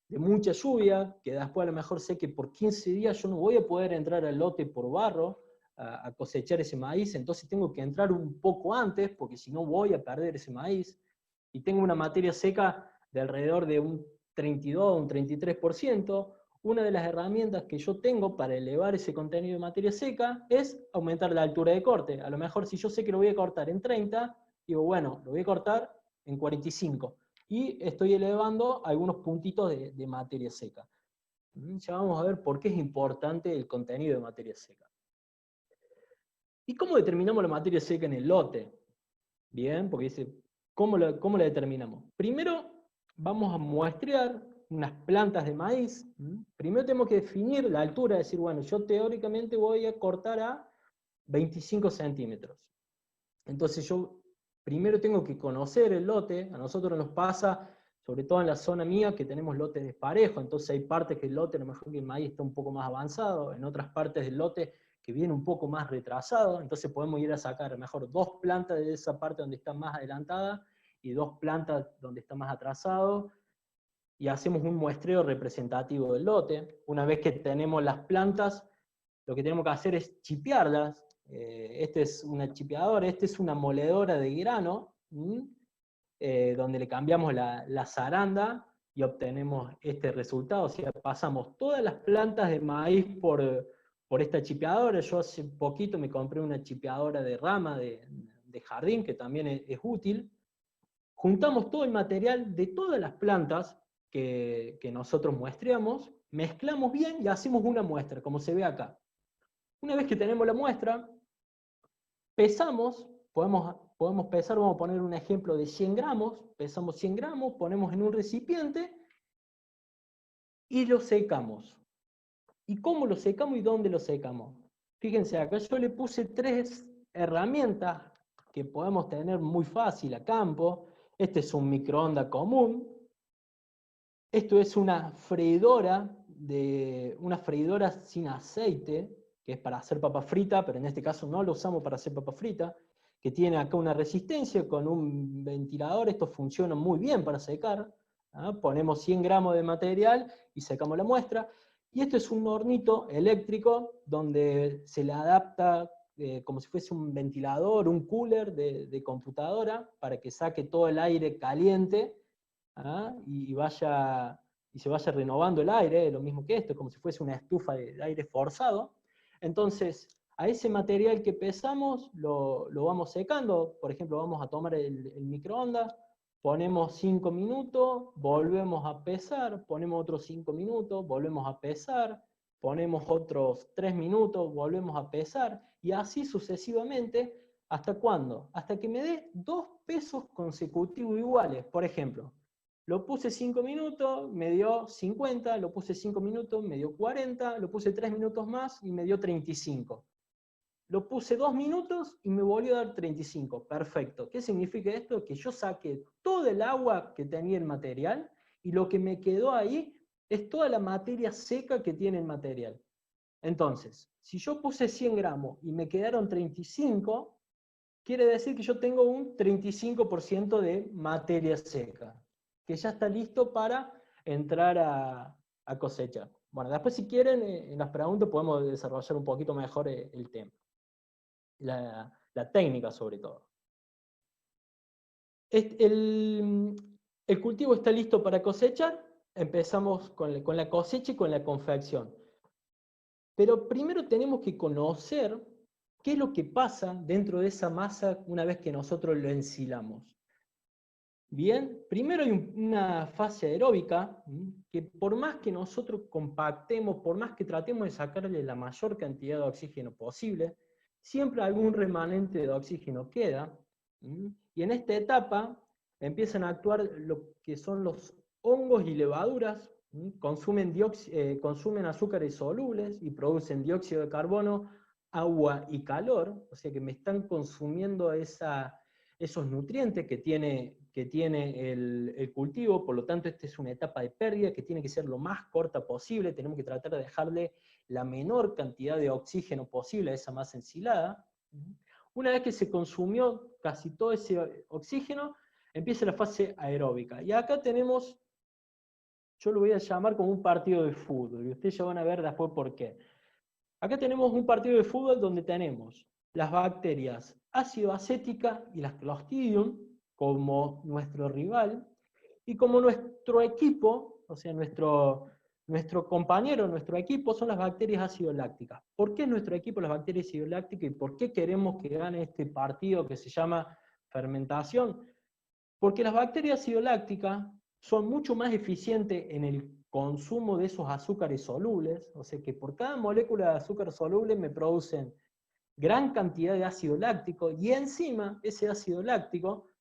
de mucha lluvia, que después a lo mejor sé que por 15 días yo no voy a poder entrar al lote por barro a cosechar ese maíz, entonces tengo que entrar un poco antes, porque si no voy a perder ese maíz, y tengo una materia seca de alrededor de un 32, un 33%, una de las herramientas que yo tengo para elevar ese contenido de materia seca es aumentar la altura de corte. A lo mejor si yo sé que lo voy a cortar en 30, digo, bueno, lo voy a cortar en 45. Y estoy elevando algunos puntitos de materia seca. Ya vamos a ver por qué es importante el contenido de materia seca. ¿Y cómo determinamos la materia seca en el lote? Bien, porque dice, ¿cómo la determinamos? Primero vamos a muestrear unas plantas de maíz. Primero tenemos que definir la altura, decir, bueno, yo teóricamente voy a cortar a 25 centímetros. Entonces yo primero tengo que conocer el lote. A nosotros nos pasa, sobre todo en la zona mía, que tenemos lotes desparejos, entonces hay partes que el lote, a lo mejor que el maíz está un poco más avanzado, en otras partes del lote que viene un poco más retrasado, entonces podemos ir a sacar mejor 2 plantas de esa parte donde está más adelantada y 2 plantas donde está más atrasado, y hacemos un muestreo representativo del lote. Una vez que tenemos las plantas, lo que tenemos que hacer es chipearlas. Este es una chipeadora, este es una moledora de grano, donde le cambiamos la zaranda y obtenemos este resultado. O sea, pasamos todas las plantas de maíz por esta chipeadora. Yo hace poquito me compré una chipeadora de rama de jardín, que también es útil. Juntamos todo el material de todas las plantas que nosotros muestreamos, mezclamos bien y hacemos una muestra, como se ve acá. Una vez que tenemos la muestra, pesamos, podemos pesar, vamos a poner un ejemplo de 100 gramos, pesamos 100 gramos, ponemos en un recipiente y lo secamos. ¿Y cómo lo secamos y dónde lo secamos? Fíjense, acá yo le puse 3 herramientas que podemos tener muy fácil a campo. Este es un microondas común. Esto es una freidora sin aceite, que es para hacer papa frita, pero en este caso no lo usamos para hacer papa frita, que tiene acá una resistencia con un ventilador. Esto funciona muy bien para secar. Ponemos 100 gramos de material y secamos la muestra. Y esto es un hornito eléctrico donde se le adapta como si fuese un ventilador, un cooler de computadora, para que saque todo el aire caliente y se vaya renovando el aire, lo mismo que esto, como si fuese una estufa de aire forzado. Entonces, a ese material que pesamos lo vamos secando. Por ejemplo, vamos a tomar el microondas, ponemos 5 minutos, volvemos a pesar, ponemos otros 5 minutos, volvemos a pesar, ponemos otros 3 minutos, volvemos a pesar, y así sucesivamente. ¿Hasta cuándo? Hasta que me dé 2 pesos consecutivos iguales. Por ejemplo, lo puse 5 minutos, me dio 50, lo puse 5 minutos, me dio 40, lo puse 3 minutos más y me dio 35. Lo puse 2 minutos y me volvió a dar 35. Perfecto. ¿Qué significa esto? Que yo saqué todo el agua que tenía el material y lo que me quedó ahí es toda la materia seca que tiene el material. Entonces, si yo puse 100 gramos y me quedaron 35, quiere decir que yo tengo un 35% de materia seca, que ya está listo para entrar a cosechar. Bueno, después si quieren, en las preguntas podemos desarrollar un poquito mejor el tema. La técnica sobre todo. El cultivo está listo para cosechar, empezamos con la cosecha y con la confección. Pero primero tenemos que conocer qué es lo que pasa dentro de esa masa una vez que nosotros lo ensilamos. Bien, primero hay una fase aeróbica, que por más que nosotros compactemos, por más que tratemos de sacarle la mayor cantidad de oxígeno posible, siempre algún remanente de oxígeno queda, y en esta etapa empiezan a actuar lo que son los hongos y levaduras. Consumen azúcares solubles y producen dióxido de carbono, agua y calor, o sea que me están consumiendo esos nutrientes que tiene el cultivo. Por lo tanto, esta es una etapa de pérdida que tiene que ser lo más corta posible. Tenemos que tratar de dejarle la menor cantidad de oxígeno posible a esa masa ensilada. Una vez que se consumió casi todo ese oxígeno, empieza la fase aeróbica. Y acá tenemos, yo lo voy a llamar como un partido de fútbol, y ustedes ya van a ver después por qué. Acá tenemos un partido de fútbol donde tenemos las bacterias ácido acética y las Clostridium como nuestro rival, y como nuestro equipo, o sea, nuestro compañero, nuestro equipo, son las bacterias ácido lácticas. ¿Por qué es nuestro equipo las bacterias ácido lácticas y por qué queremos que gane este partido que se llama fermentación? Porque las bacterias ácido lácticas son mucho más eficientes en el consumo de esos azúcares solubles, o sea que por cada molécula de azúcar soluble me producen gran cantidad de ácido láctico, y encima ese ácido láctico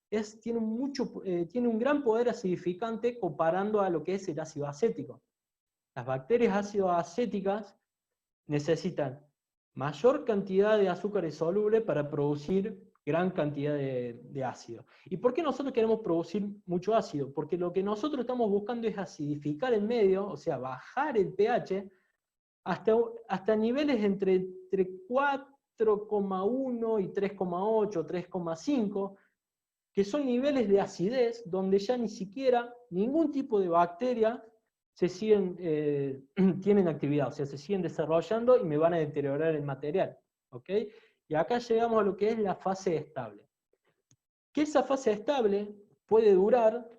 tiene un gran poder acidificante comparando a lo que es el ácido acético. Las bacterias ácido acéticas necesitan mayor cantidad de azúcares solubles para producir gran cantidad de ácido. ¿Y por qué nosotros queremos producir mucho ácido? Porque lo que nosotros estamos buscando es acidificar el medio, o sea, bajar el pH hasta niveles entre 4,1 y 3,8, 3,5, que son niveles de acidez donde ya ni siquiera ningún tipo de bacteria tienen actividad, o sea, se siguen desarrollando y me van a deteriorar el material. ¿Ok? Y acá llegamos a lo que es la fase estable. Que esa fase estable puede durar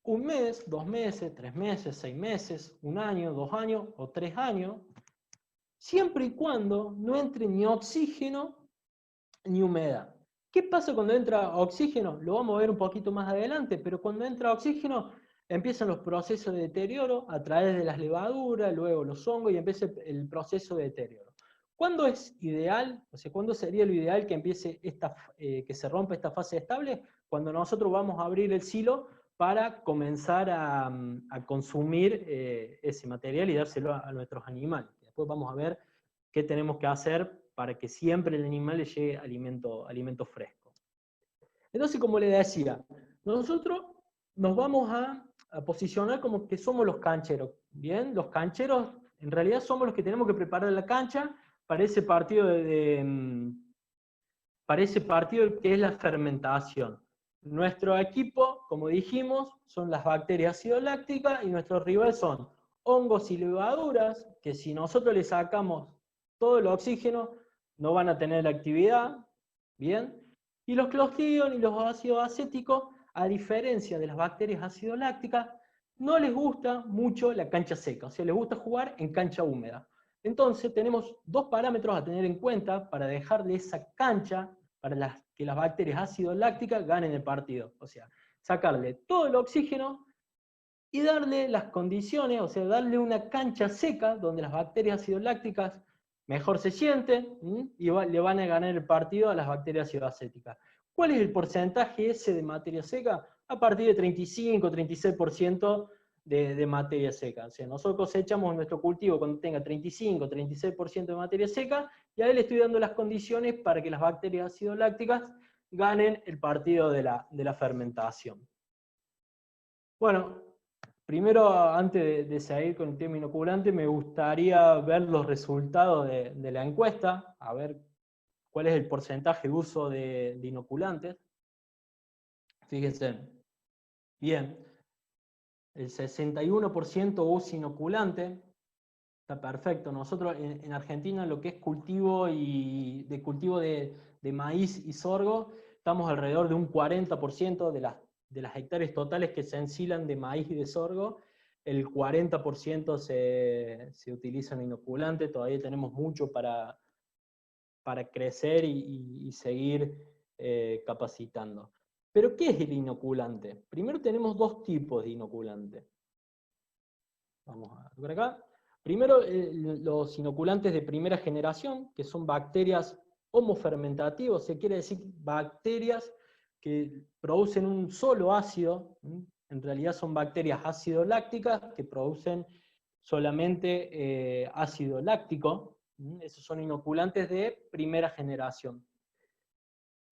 1 mes, 2 meses, 3 meses, 6 meses, 1 año, 2 años o 3 años, siempre y cuando no entre ni oxígeno ni humedad. ¿Qué pasa cuando entra oxígeno? Lo vamos a ver un poquito más adelante, pero cuando entra oxígeno empiezan los procesos de deterioro a través de las levaduras, luego los hongos y empieza el proceso de deterioro. ¿Cuándo es ideal? O sea, ¿cuándo sería lo ideal que empiece que se rompa esta fase estable? Cuando nosotros vamos a abrir el silo para comenzar a consumir ese material y dárselo a nuestros animales. Después vamos a ver qué tenemos que hacer para que siempre el animal le llegue alimento fresco. Entonces, como le decía, nosotros nos vamos a posicionar como que somos los cancheros. Bien, los cancheros en realidad somos los que tenemos que preparar la cancha para ese partido que es la fermentación. Nuestro equipo, como dijimos, son las bacterias ácido lácticas y nuestros rivales son hongos y levaduras, que si nosotros le sacamos todo el oxígeno, no van a tener actividad, ¿bien? Y los clostridium y los ácidos acéticos, a diferencia de las bacterias ácido lácticas, no les gusta mucho la cancha seca, o sea, les gusta jugar en cancha húmeda. Entonces tenemos 2 parámetros a tener en cuenta para dejarle esa cancha para que las bacterias ácido lácticas ganen el partido. O sea, sacarle todo el oxígeno y darle las condiciones, o sea, darle una cancha seca donde las bacterias ácido lácticas mejor se sienten y le van a ganar el partido a las bacterias ácido acéticas. ¿Cuál es el porcentaje ese de materia seca? A partir de 35-36% de materia seca. O sea, nosotros cosechamos nuestro cultivo cuando tenga 35-36% de materia seca, y ahí le estoy dando las condiciones para que las bacterias ácido lácticas ganen el partido de la fermentación. Bueno, primero, antes de seguir con el tema inoculante, me gustaría ver los resultados de la encuesta, a ver cuál es el porcentaje de uso de inoculantes. Fíjense, bien, el 61% usa inoculante, está perfecto. Nosotros en Argentina lo que es cultivo de maíz y sorgo, estamos alrededor de un 40% de las hectáreas totales que se ensilan de maíz y de sorgo, el 40% se utilizan inoculantes. Todavía tenemos mucho para crecer y seguir capacitando. ¿Pero qué es el inoculante? Primero tenemos 2 tipos de inoculante. Vamos a ver acá. Primero, los inoculantes de primera generación, que son bacterias homofermentativas, se quiere decir bacterias que producen un solo ácido. En realidad son bacterias ácido lácticas que producen solamente ácido láctico. Esos son inoculantes de primera generación.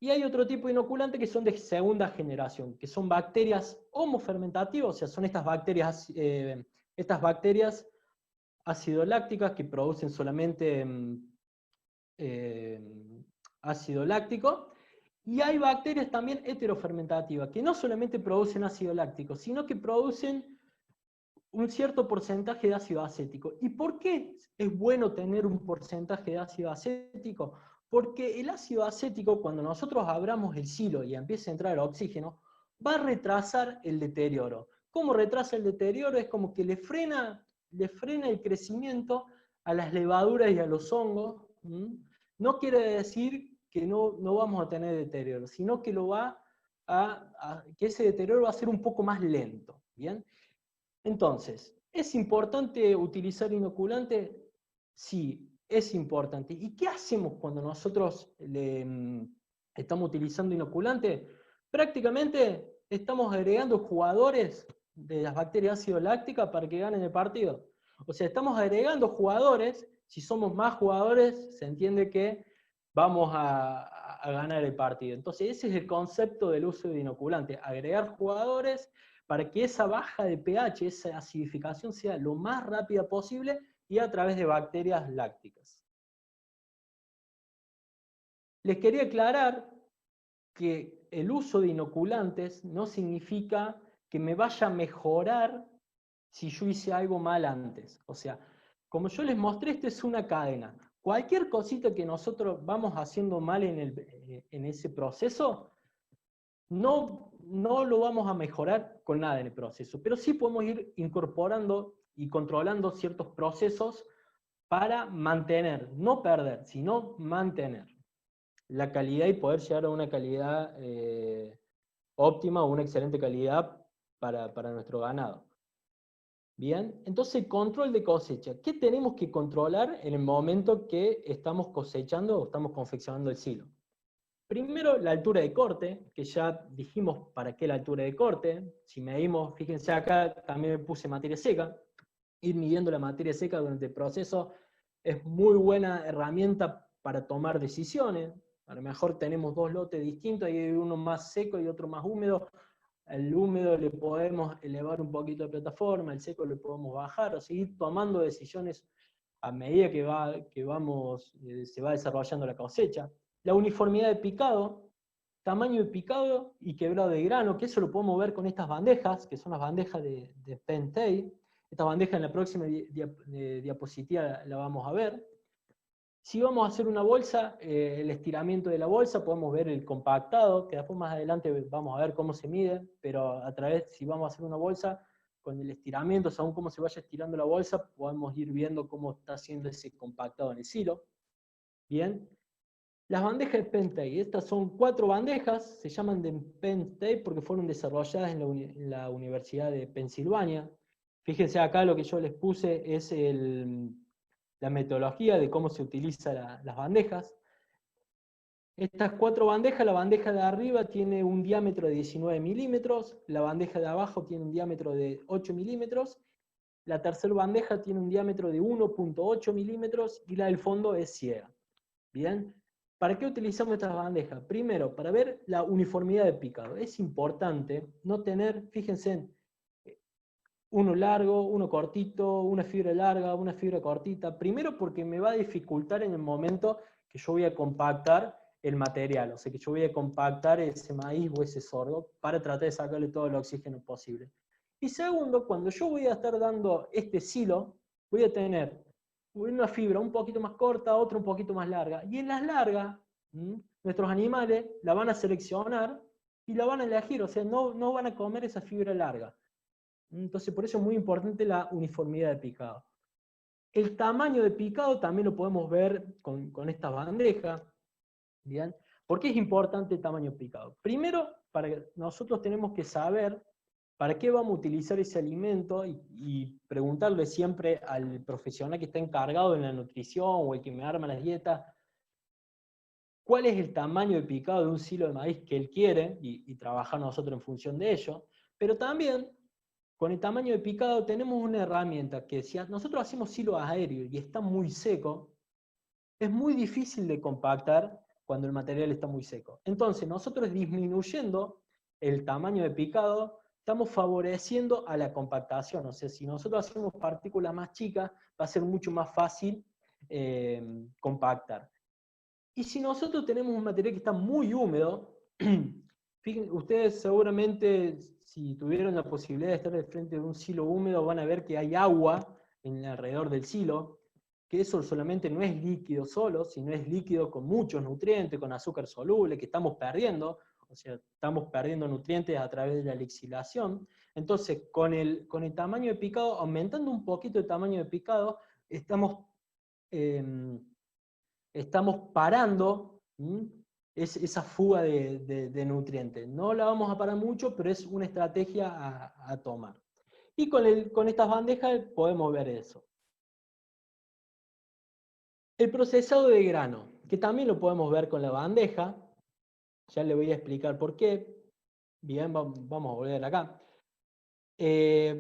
Y hay otro tipo de inoculante que son de segunda generación, que son bacterias homofermentativas, o sea, son estas bacterias ácido lácticas que producen solamente ácido láctico. Y hay bacterias también heterofermentativas, que no solamente producen ácido láctico, sino que producen un cierto porcentaje de ácido acético. ¿Y por qué es bueno tener un porcentaje de ácido acético? Porque el ácido acético, cuando nosotros abramos el silo y empieza a entrar el oxígeno, va a retrasar el deterioro. ¿Cómo retrasa el deterioro? Es como que le frena el crecimiento a las levaduras y a los hongos. No quiere decir que no vamos a tener deterioro, sino que que ese deterioro va a ser un poco más lento. ¿Bien? Entonces, ¿es importante utilizar inoculante? Sí. es importante. ¿Y qué hacemos cuando nosotros estamos utilizando inoculante? Prácticamente estamos agregando jugadores de las bacterias ácido lácticas para que ganen el partido. O sea, estamos agregando jugadores, si somos más jugadores, se entiende que vamos a ganar el partido. Entonces ese es el concepto del uso de inoculante, agregar jugadores para que esa baja de pH, esa acidificación sea lo más rápida posible y a través de bacterias lácticas. Les quería aclarar que el uso de inoculantes no significa que me vaya a mejorar si yo hice algo mal antes. O sea, como yo les mostré, esto es una cadena. Cualquier cosita que nosotros vamos haciendo mal en ese proceso, no lo vamos a mejorar con nada en el proceso, pero sí podemos ir incorporando y controlando ciertos procesos para mantener, no perder, sino mantener la calidad y poder llegar a una calidad óptima o una excelente calidad para nuestro ganado. Bien, entonces control de cosecha. ¿Qué tenemos que controlar en el momento que estamos cosechando o estamos confeccionando el silo? Primero, la altura de corte, que ya dijimos para qué la altura de corte. Si medimos, fíjense acá, también puse materia seca. Ir midiendo la materia seca durante el proceso es muy buena herramienta para tomar decisiones. A lo mejor tenemos dos lotes distintos, hay uno más seco y otro más húmedo. Al húmedo le podemos elevar un poquito de plataforma, al seco le podemos bajar, o seguir tomando decisiones a medida que se va desarrollando la cosecha. La uniformidad de picado, tamaño de picado y quebrado de grano, que eso lo podemos ver con estas bandejas, que son las bandejas de Pentei. Esta bandeja en la próxima diapositiva la vamos a ver. Si vamos a hacer una bolsa, el estiramiento de la bolsa, podemos ver el compactado, que después más adelante vamos a ver cómo se mide, pero a través, si vamos a hacer una bolsa, con el estiramiento, según cómo se vaya estirando la bolsa, podemos ir viendo cómo está haciendo ese compactado en el silo. Bien. Las bandejas de Pentei, estas son 4 bandejas, se llaman de Pentei porque fueron desarrolladas en la Universidad de Pensilvania. Fíjense acá lo que yo les puse es la metodología de cómo se utilizan las bandejas. Estas 4 bandejas, la bandeja de arriba tiene un diámetro de 19 milímetros, la bandeja de abajo tiene un diámetro de 8 milímetros, la tercera bandeja tiene un diámetro de 1.8 milímetros y la del fondo es ciega. Bien. ¿Para qué utilizamos estas bandejas? Primero, para ver la uniformidad de picado. Es importante no tener, fíjense, uno largo, uno cortito, una fibra larga, una fibra cortita. Primero porque me va a dificultar en el momento que yo voy a compactar el material, o sea que yo voy a compactar ese maíz o ese sorgo para tratar de sacarle todo el oxígeno posible. Y segundo, cuando yo voy a estar dando este silo, voy a tener una fibra un poquito más corta, otra un poquito más larga. Y en las largas, nuestros animales la van a seleccionar y la van a elegir, o sea, no van a comer esa fibra larga. Entonces, por eso es muy importante la uniformidad de picado. El tamaño de picado también lo podemos ver con esta bandeja. ¿Bien? ¿Por qué es importante el tamaño de picado? Primero, nosotros tenemos que saber para qué vamos a utilizar ese alimento y preguntarle siempre al profesional que está encargado en la nutrición o el que me arma las dietas, cuál es el tamaño de picado de un silo de maíz que él quiere y trabajar nosotros en función de ello. Pero también, con el tamaño de picado tenemos una herramienta que si nosotros hacemos silo aéreo y está muy seco, es muy difícil de compactar cuando el material está muy seco. Entonces, nosotros disminuyendo el tamaño de picado, estamos favoreciendo a la compactación. O sea, si nosotros hacemos partículas más chicas, va a ser mucho más fácil compactar. Y si nosotros tenemos un material que está muy húmedo, fíjense, ustedes seguramente, si tuvieron la posibilidad de estar al frente de un silo húmedo, van a ver que hay agua alrededor del silo, que eso solamente no es líquido solo, sino es líquido con muchos nutrientes, con azúcar soluble, que estamos perdiendo, o sea, estamos perdiendo nutrientes a través de la lixilación. Entonces, con el tamaño de picado, aumentando un poquito el tamaño de picado, estamos parando esa fuga de nutrientes. No la vamos a parar mucho, pero es una estrategia a tomar. Y con estas bandejas podemos ver eso. El procesado de grano, que también lo podemos ver con la bandeja. Ya le voy a explicar por qué. Bien, vamos a volver acá.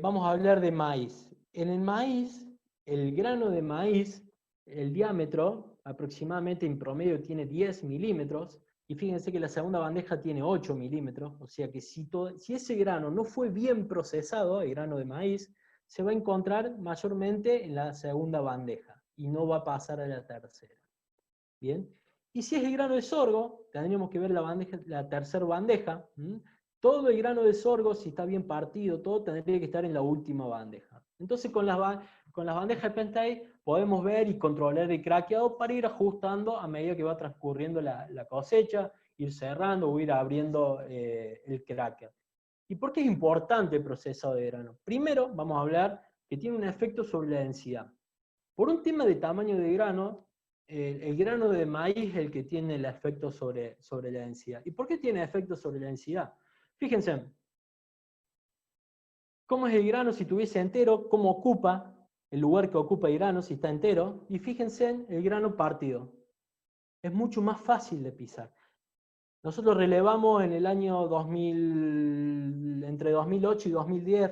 Vamos a hablar de maíz. En el maíz, el grano de maíz, el diámetro aproximadamente en promedio tiene 10 milímetros, y fíjense que la segunda bandeja tiene 8 milímetros, o sea que si ese grano no fue bien procesado, el grano de maíz, se va a encontrar mayormente en la segunda bandeja, y no va a pasar a la tercera. Bien. Y si es el grano de sorgo, tendríamos que ver la tercera bandeja. Todo el grano de sorgo, si está bien partido, todo tendría que estar en la última bandeja. Entonces con las bandejas de Pentile podemos ver y controlar el craqueado para ir ajustando a medida que va transcurriendo la cosecha, ir cerrando o ir abriendo el cracker. ¿Y por qué es importante el procesado de grano? Primero vamos a hablar que tiene un efecto sobre la densidad. Por un tema de tamaño de grano, el grano de maíz es el que tiene el efecto sobre la densidad. ¿Y por qué tiene efecto sobre la densidad? Fíjense, cómo es el grano si estuviese entero, cómo ocupa el lugar que ocupa el grano si está entero, y fíjense en el grano partido. Es mucho más fácil de pisar. Nosotros relevamos en el año 2000, entre 2008 y 2010,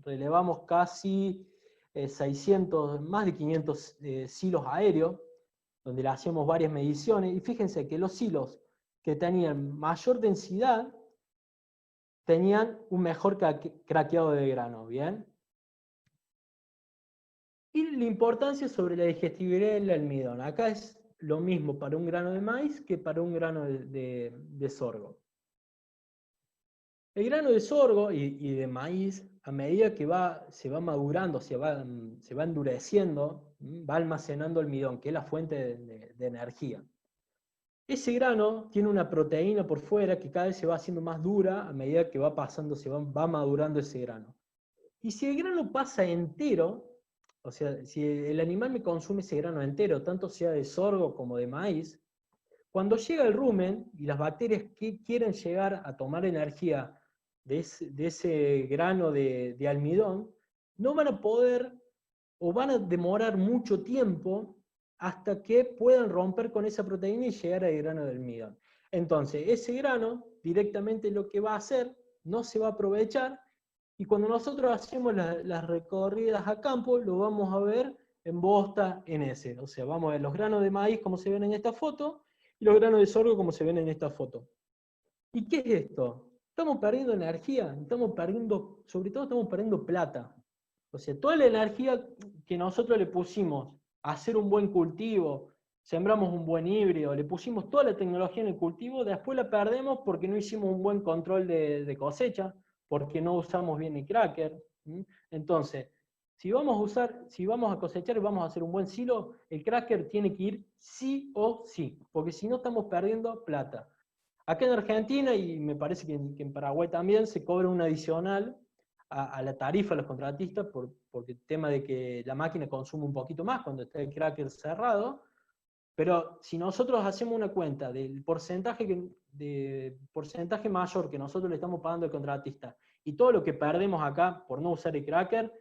relevamos casi 600, más de 500 silos aéreos, donde le hacíamos varias mediciones, y fíjense que los silos que tenían mayor densidad tenían un mejor craqueado de grano, ¿bien? Y la importancia sobre la digestibilidad del almidón. Acá es lo mismo para un grano de maíz que para un grano de sorgo. El grano de sorgo y de maíz, a medida que se va madurando, se va endureciendo, va almacenando almidón, que es la fuente de energía. Ese grano tiene una proteína por fuera que cada vez se va haciendo más dura a medida que va pasando, va madurando ese grano. Y si el grano pasa entero, o sea, si el animal me consume ese grano entero, tanto sea de sorgo como de maíz, cuando llega el rumen y las bacterias que quieren llegar a tomar energía de ese grano de almidón, no van a poder o van a demorar mucho tiempo hasta que puedan romper con esa proteína y llegar al grano de almidón. Entonces, ese grano directamente lo que va a hacer, no se va a aprovechar, y cuando nosotros hacemos las recorridas a campo, lo vamos a ver en bosta en ese. O sea, vamos a ver los granos de maíz como se ven en esta foto, y los granos de sorgo como se ven en esta foto. ¿Y qué es esto? Estamos perdiendo energía, sobre todo estamos perdiendo plata. O sea, toda la energía que nosotros le pusimos a hacer un buen cultivo, sembramos un buen híbrido, le pusimos toda la tecnología en el cultivo, después la perdemos porque no hicimos un buen control de cosecha, porque no usamos bien el cracker. Entonces, si vamos a cosechar y vamos a hacer un buen silo, el cracker tiene que ir sí o sí, porque si no estamos perdiendo plata. Acá en Argentina, y me parece que en Paraguay también, se cobra un adicional a la tarifa a los contratistas porque el tema de que la máquina consume un poquito más cuando está el cracker cerrado, pero si nosotros hacemos una cuenta del porcentaje mayor que nosotros le estamos pagando al contratista y todo lo que perdemos acá por no usar el cracker,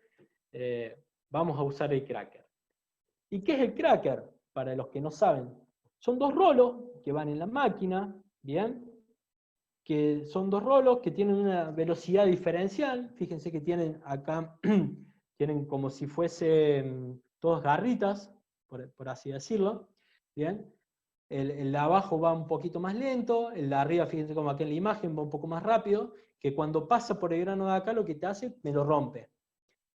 vamos a usar el cracker. ¿Y qué es el cracker? Para los que no saben, son dos rolos que van en la máquina, ¿bien? Que son dos rolos que tienen una velocidad diferencial. Fíjense que tienen acá, tienen como si fuesen todas garritas, por así decirlo, ¿bien? El de abajo va un poquito más lento, el de arriba, fíjense como aquí en la imagen, va un poco más rápido, que cuando pasa por el grano de acá lo que te hace, me lo rompe.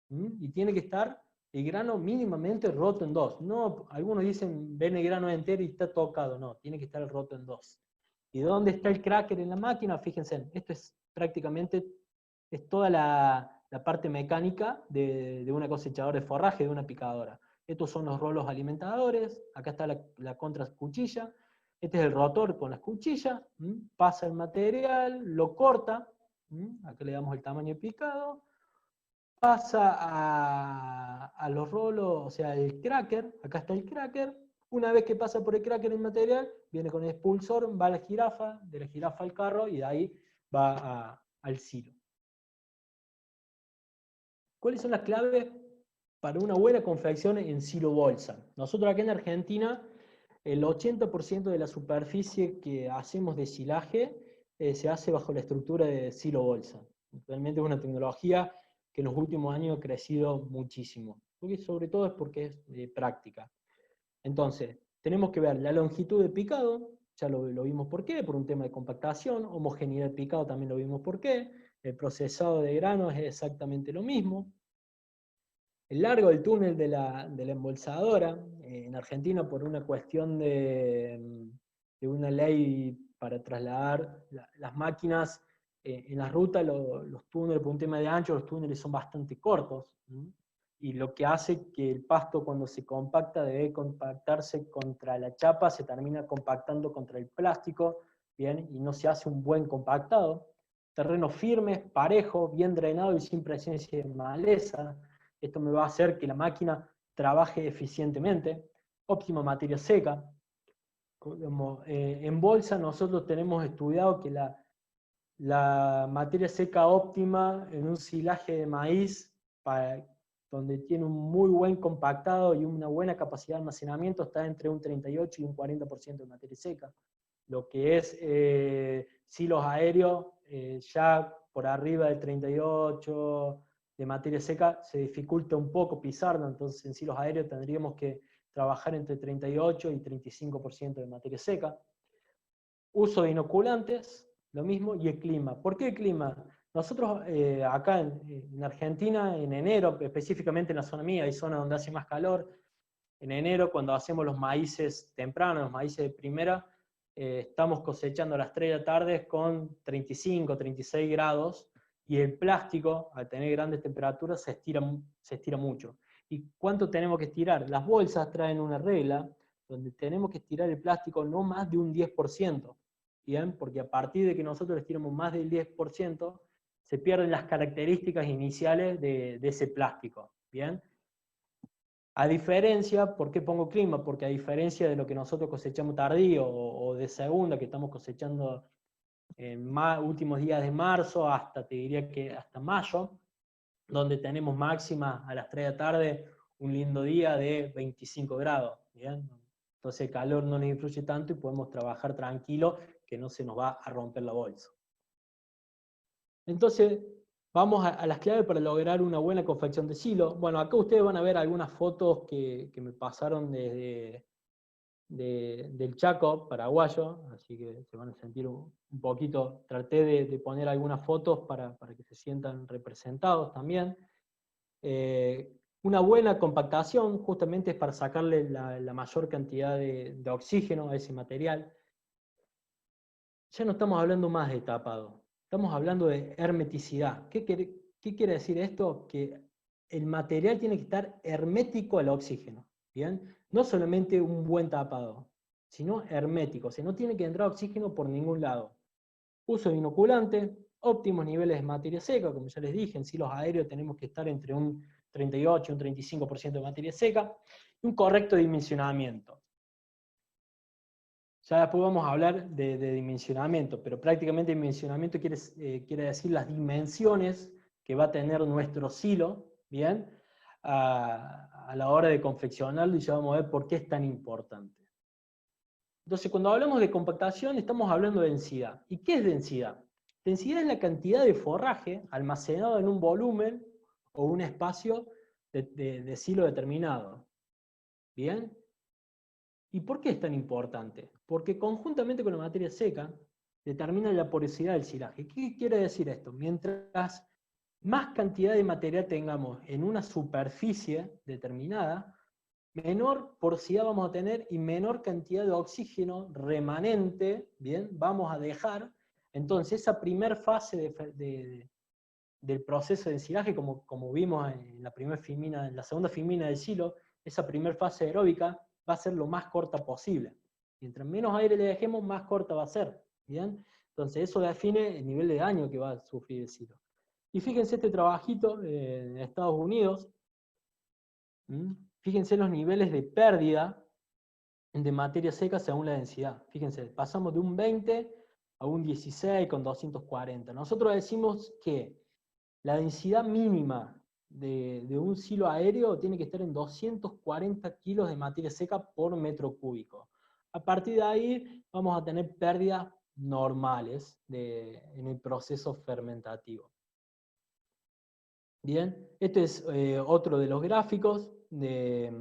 Y tiene que estar el grano mínimamente roto en dos. No, algunos dicen, ven el grano entero y está tocado. No, tiene que estar roto en dos. ¿Y dónde está el cracker en la máquina? Fíjense, esto es prácticamente, es toda la parte mecánica de una cosechadora de forraje, de una picadora. Estos son los rolos alimentadores, acá está la contra cuchilla, este es el rotor con las cuchillas, pasa el material, lo corta, acá le damos el tamaño de picado, pasa a los rolos, o sea, el cracker, acá está el cracker. Una vez que pasa por el cracker el material, viene con el expulsor, va a la jirafa, de la jirafa al carro, y de ahí va al silo. ¿Cuáles son las claves para una buena confección en silo bolsa. Nosotros acá en Argentina, el 80% de la superficie que hacemos de silaje se hace bajo la estructura de silo bolsa. Realmente es una tecnología que en los últimos años ha crecido muchísimo. Porque sobre todo es porque es práctica. Entonces, tenemos que ver la longitud de picado, ya lo vimos por qué, por un tema de compactación, homogeneidad de picado también lo vimos por qué, el procesado de granos es exactamente lo mismo. El largo del túnel de la embolsadora, en Argentina por una cuestión de una ley para trasladar las máquinas en la ruta, los túneles, por un tema de ancho, los túneles son bastante cortos, y lo que hace que el pasto cuando se compacta debe compactarse contra la chapa, se termina compactando contra el plástico, ¿bien? Y no se hace un buen compactado. Terrenos firmes, parejos, bien drenados y sin presencia de maleza. Esto me va a hacer que la máquina trabaje eficientemente. Óptima materia seca. En bolsa nosotros tenemos estudiado que la materia seca óptima en un silaje de maíz, donde tiene un muy buen compactado y una buena capacidad de almacenamiento, está entre un 38 y un 40% de materia seca. Lo que es silos aéreos, ya por arriba del 38 de materia seca, se dificulta un poco pisarlo, entonces en silos aéreos tendríamos que trabajar entre 38 y 35% de materia seca. Uso de inoculantes, lo mismo, y el clima. ¿Por qué el clima? Nosotros acá en Argentina, en enero, específicamente en la zona mía, hay zonas donde hace más calor, en enero cuando hacemos los maíces tempranos, los maíces de primera, estamos cosechando a las 3 de la tarde con 35, 36 grados, y el plástico, al tener grandes temperaturas, se estira mucho. ¿Y cuánto tenemos que estirar? Las bolsas traen una regla donde tenemos que estirar el plástico no más de un 10%, ¿bien? Porque a partir de que nosotros estiramos más del 10%, se pierden las características iniciales de ese plástico, ¿bien? A diferencia, ¿por qué pongo clima? Porque a diferencia de lo que nosotros cosechamos tardío o de segunda, que estamos cosechando en últimos días de marzo, hasta te diría que hasta mayo, donde tenemos máxima a las 3 de la tarde, un lindo día de 25 grados, ¿bien? Entonces el calor no nos influye tanto y podemos trabajar tranquilo, que no se nos va a romper la bolsa. Entonces, vamos a las claves para lograr una buena confección de silo. Bueno, acá ustedes van a ver algunas fotos que me pasaron desde del Chaco paraguayo, así que se van a sentir un poquito, traté de poner algunas fotos para que se sientan representados también. Una buena compactación justamente es para sacarle la mayor cantidad de oxígeno a ese material. Ya no estamos hablando más de tapado, estamos hablando de hermeticidad. ¿Qué quiere decir esto? Que el material tiene que estar hermético al oxígeno, ¿bien? No solamente un buen tapado, sino hermético, o sea, no tiene que entrar oxígeno por ningún lado. Uso de inoculante, óptimos niveles de materia seca, como ya les dije, en silos aéreos tenemos que estar entre un 38 y un 35% de materia seca, y un correcto dimensionamiento. Ya después vamos a hablar de dimensionamiento, pero prácticamente dimensionamiento quiere decir las dimensiones que va a tener nuestro silo, ¿bien? A la hora de confeccionarlo, y ya vamos a ver por qué es tan importante. Entonces, cuando hablamos de compactación, estamos hablando de densidad. ¿Y qué es densidad? Densidad es la cantidad de forraje almacenado en un volumen o un espacio de silo determinado. ¿Bien? ¿Y por qué es tan importante? Porque conjuntamente con la materia seca determina la porosidad del silaje. ¿Qué quiere decir esto? Mientras más cantidad de material tengamos en una superficie determinada, menor porosidad vamos a tener y menor cantidad de oxígeno remanente, ¿bien? Vamos a dejar. Entonces esa primera fase del proceso de ensilaje, como vimos en la segunda filmina del silo, esa primera fase aeróbica va a ser lo más corta posible. Mientras menos aire le dejemos, más corta va a ser, ¿bien? Entonces eso define el nivel de daño que va a sufrir el silo. Y fíjense este trabajito en Estados Unidos, fíjense los niveles de pérdida de materia seca según la densidad. Fíjense, pasamos de un 20 a un 16 con 240. Nosotros decimos que la densidad mínima de un silo aéreo tiene que estar en 240 kilos de materia seca por metro cúbico. A partir de ahí vamos a tener pérdidas normales en el proceso fermentativo. Bien, este es otro de los gráficos de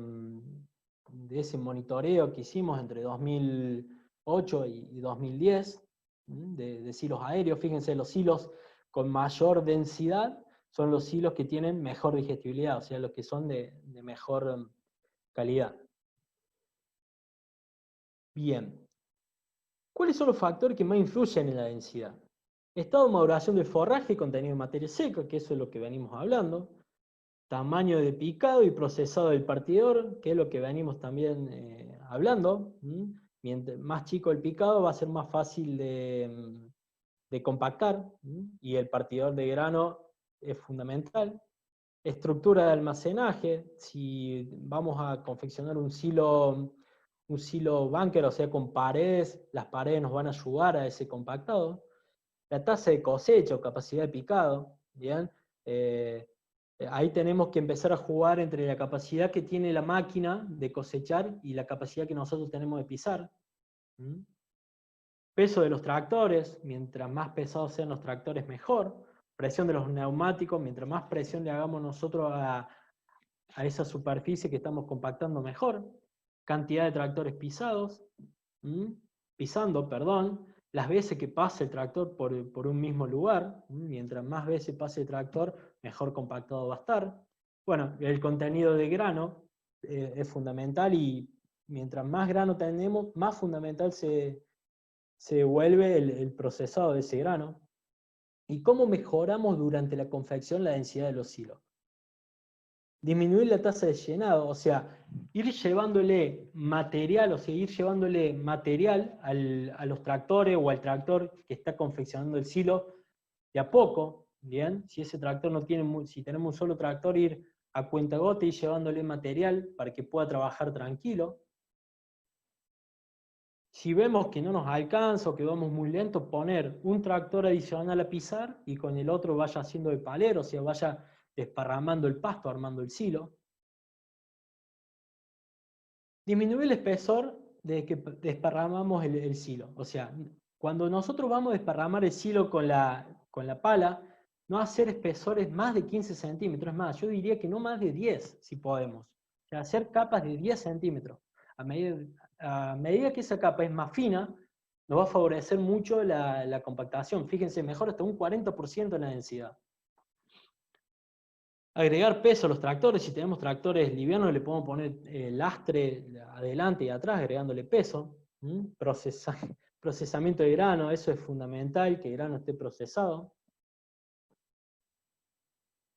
ese monitoreo que hicimos entre 2008 y 2010 de silos aéreos. Fíjense, los silos con mayor densidad son los silos que tienen mejor digestibilidad, o sea, los que son de mejor calidad. Bien, ¿cuáles son los factores que más influyen en la densidad? Estado de maduración del forraje, contenido en materia seca, que eso es lo que venimos hablando. Tamaño de picado y procesado del partidor, que es lo que venimos también hablando. Mientras más chico el picado, va a ser más fácil de compactar, y el partidor de grano es fundamental. Estructura de almacenaje, si vamos a confeccionar un silo bunker, o sea, con paredes, las paredes nos van a ayudar a ese compactado. La tasa de cosecha o capacidad de picado, ¿bien? Ahí tenemos que empezar a jugar entre la capacidad que tiene la máquina de cosechar y la capacidad que nosotros tenemos de pisar. Peso de los tractores, mientras más pesados sean los tractores mejor. Presión de los neumáticos, mientras más presión le hagamos nosotros a esa superficie que estamos compactando mejor. Cantidad de tractores pisando, las veces que pase el tractor por un mismo lugar. Mientras más veces pase el tractor, mejor compactado va a estar. Bueno, el contenido de grano es fundamental, y mientras más grano tenemos, más fundamental se vuelve el procesado de ese grano. ¿Y cómo mejoramos durante la confección la densidad de los silos? Disminuir la tasa de llenado, o sea, ir llevándole material, a los tractores o al tractor que está confeccionando el silo de a poco, ¿bien? Si ese tractor no tiene, si tenemos un solo tractor, ir a cuentagote y ir llevándole material para que pueda trabajar tranquilo. Si vemos que no nos alcanza o que vamos muy lento, poner un tractor adicional a pisar y con el otro vaya haciendo de palero, o sea, vaya desparramando el pasto, armando el silo. Disminuir el espesor de que desparramamos el silo. O sea, cuando nosotros vamos a desparramar el silo con la pala, no hacer espesores más de 15 centímetros. Es más, yo diría que no más de 10, si podemos. O sea, hacer capas de 10 centímetros. A medida que esa capa es más fina, nos va a favorecer mucho la compactación. Fíjense, mejor hasta un 40% en la densidad. Agregar peso a los tractores. Si tenemos tractores livianos, le podemos poner lastre adelante y atrás, agregándole peso. Procesamiento de grano, eso es fundamental, que el grano esté procesado.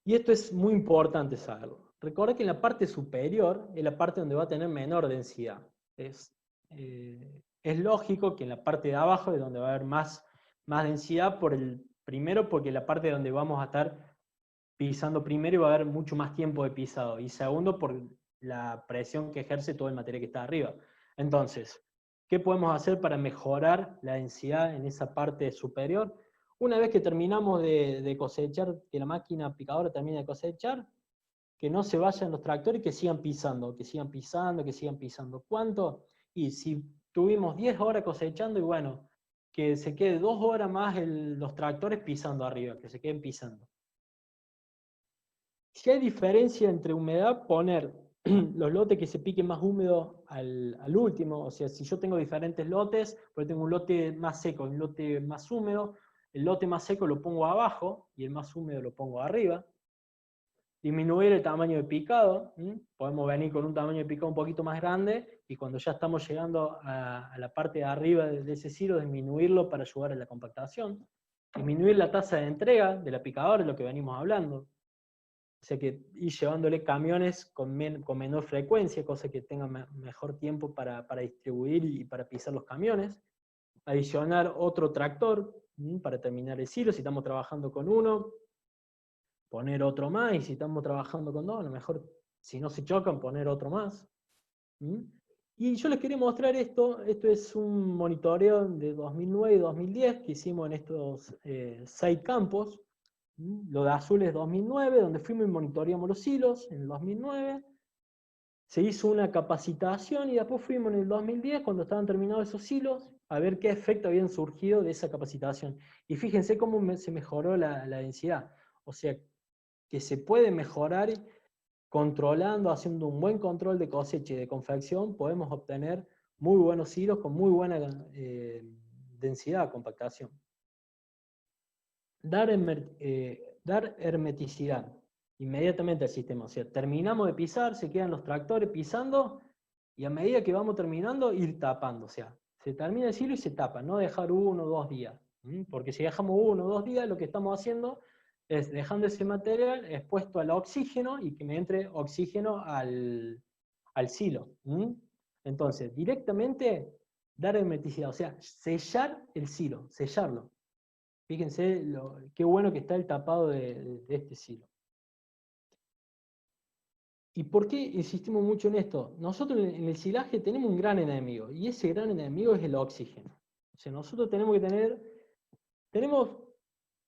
Y esto es muy importante saberlo. Recuerda que en la parte superior es la parte donde va a tener menor densidad. Es lógico que en la parte de abajo es donde va a haber más densidad, primero porque la parte donde vamos a estar pisando primero y va a haber mucho más tiempo de pisado, y segundo por la presión que ejerce todo el material que está arriba. Entonces, ¿qué podemos hacer para mejorar la densidad en esa parte superior? Una vez que terminamos de cosechar, que la máquina picadora termine de cosechar, que no se vayan los tractores, que sigan pisando, que sigan pisando, que sigan pisando. ¿Cuánto? Y si tuvimos 10 horas cosechando, y bueno, que se quede 2 horas más los tractores pisando arriba, que se queden pisando. Si hay diferencia entre humedad, poner los lotes que se piquen más húmedos al último. O sea, si yo tengo diferentes lotes, porque tengo un lote más seco y un lote más húmedo, el lote más seco lo pongo abajo y el más húmedo lo pongo arriba. Disminuir el tamaño de picado. Podemos venir con un tamaño de picado un poquito más grande, y cuando ya estamos llegando a la parte de arriba de ese silo, disminuirlo para ayudar a la compactación. Disminuir la tasa de entrega de la picadora, es lo que venimos hablando. O sea, que ir llevándole camiones con menor frecuencia, cosa que tengan mejor tiempo para distribuir y para pisar los camiones. Adicionar otro tractor para terminar el silo, si estamos trabajando con uno. Poner otro más, y si estamos trabajando con dos, a lo mejor, si no se chocan, poner otro más. Y yo les quería mostrar esto. Esto es un monitoreo de 2009 y 2010 que hicimos en estos 6 campos. Lo de azul es 2009, donde fuimos y monitoreamos los silos en el 2009. Se hizo una capacitación y después fuimos en el 2010, cuando estaban terminados esos silos, a ver qué efecto habían surgido de esa capacitación. Y fíjense cómo se mejoró la densidad. O sea, que se puede mejorar controlando, haciendo un buen control de cosecha y de confección, podemos obtener muy buenos silos con muy buena densidad, compactación. Dar hermeticidad inmediatamente al sistema. O sea, terminamos de pisar, se quedan los tractores pisando, y a medida que vamos terminando, ir tapando. O sea, se termina el silo y se tapa, no dejar 1 o 2 días. Porque si dejamos 1 o 2 días, lo que estamos haciendo es dejando ese material expuesto al oxígeno y que me entre oxígeno al silo. Entonces, directamente dar hermeticidad, o sea, sellar el silo, sellarlo. Fíjense qué bueno que está el tapado de este silo. ¿Y por qué insistimos mucho en esto? Nosotros en el silaje tenemos un gran enemigo, y ese gran enemigo es el oxígeno. O sea, nosotros tenemos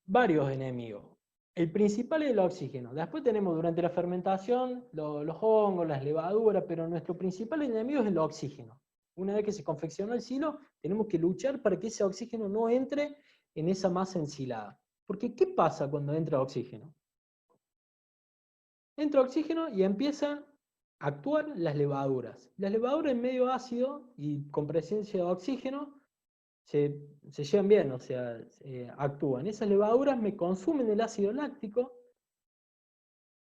varios enemigos. El principal es el oxígeno. Después tenemos durante la fermentación los hongos, las levaduras, pero nuestro principal enemigo es el oxígeno. Una vez que se confeccionó el silo, tenemos que luchar para que ese oxígeno no entre en esa masa ensilada. Porque ¿qué pasa cuando entra oxígeno? Entra oxígeno y empiezan a actuar las levaduras. Las levaduras en medio ácido y con presencia de oxígeno se llevan bien, o sea, actúan. Esas levaduras me consumen el ácido láctico,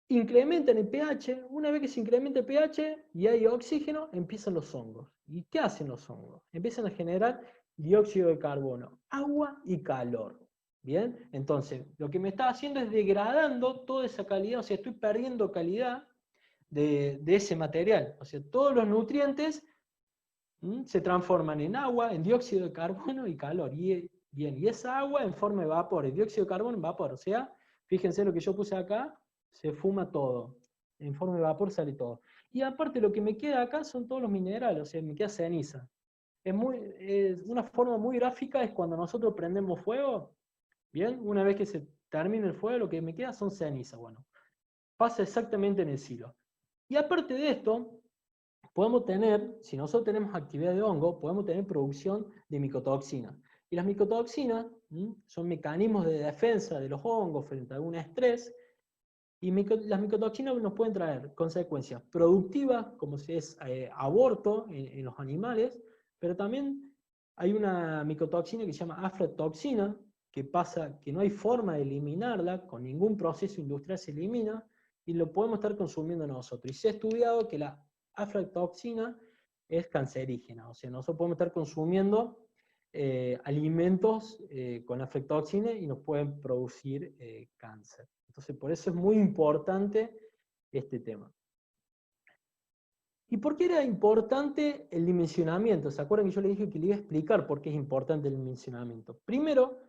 incrementan el pH. Una vez que se incrementa el pH y hay oxígeno, empiezan los hongos. ¿Y qué hacen los hongos? Empiezan a generar dióxido de carbono, agua y calor. ¿Bien? Entonces, lo que me está haciendo es degradando toda esa calidad, o sea, estoy perdiendo calidad de ese material. O sea, todos los nutrientes se transforman en agua, en dióxido de carbono y calor. Y esa agua en forma de vapor, el dióxido de carbono en vapor. O sea, fíjense lo que yo puse acá, se fuma todo. En forma de vapor sale todo. Y aparte lo que me queda acá son todos los minerales, o sea, me queda ceniza. Una forma muy gráfica es cuando nosotros prendemos fuego, ¿bien? Una vez que se termina el fuego, lo que me queda son cenizas. Bueno, pasa exactamente en el silo. Y aparte de esto, podemos tener, si nosotros tenemos actividad de hongo, podemos tener producción de micotoxinas. Y las micotoxinas son mecanismos de defensa de los hongos frente a algún estrés, y las micotoxinas nos pueden traer consecuencias productivas, como si es aborto en los animales, pero también hay una micotoxina que se llama aflatoxina, que no hay forma de eliminarla, con ningún proceso industrial se elimina, y lo podemos estar consumiendo nosotros. Y se ha estudiado que la aflatoxina es cancerígena, o sea, nosotros podemos estar consumiendo alimentos con aflatoxina y nos pueden producir cáncer. Entonces, por eso es muy importante este tema. ¿Y por qué era importante el dimensionamiento? ¿Se acuerdan que yo le dije que le iba a explicar por qué es importante el dimensionamiento? Primero,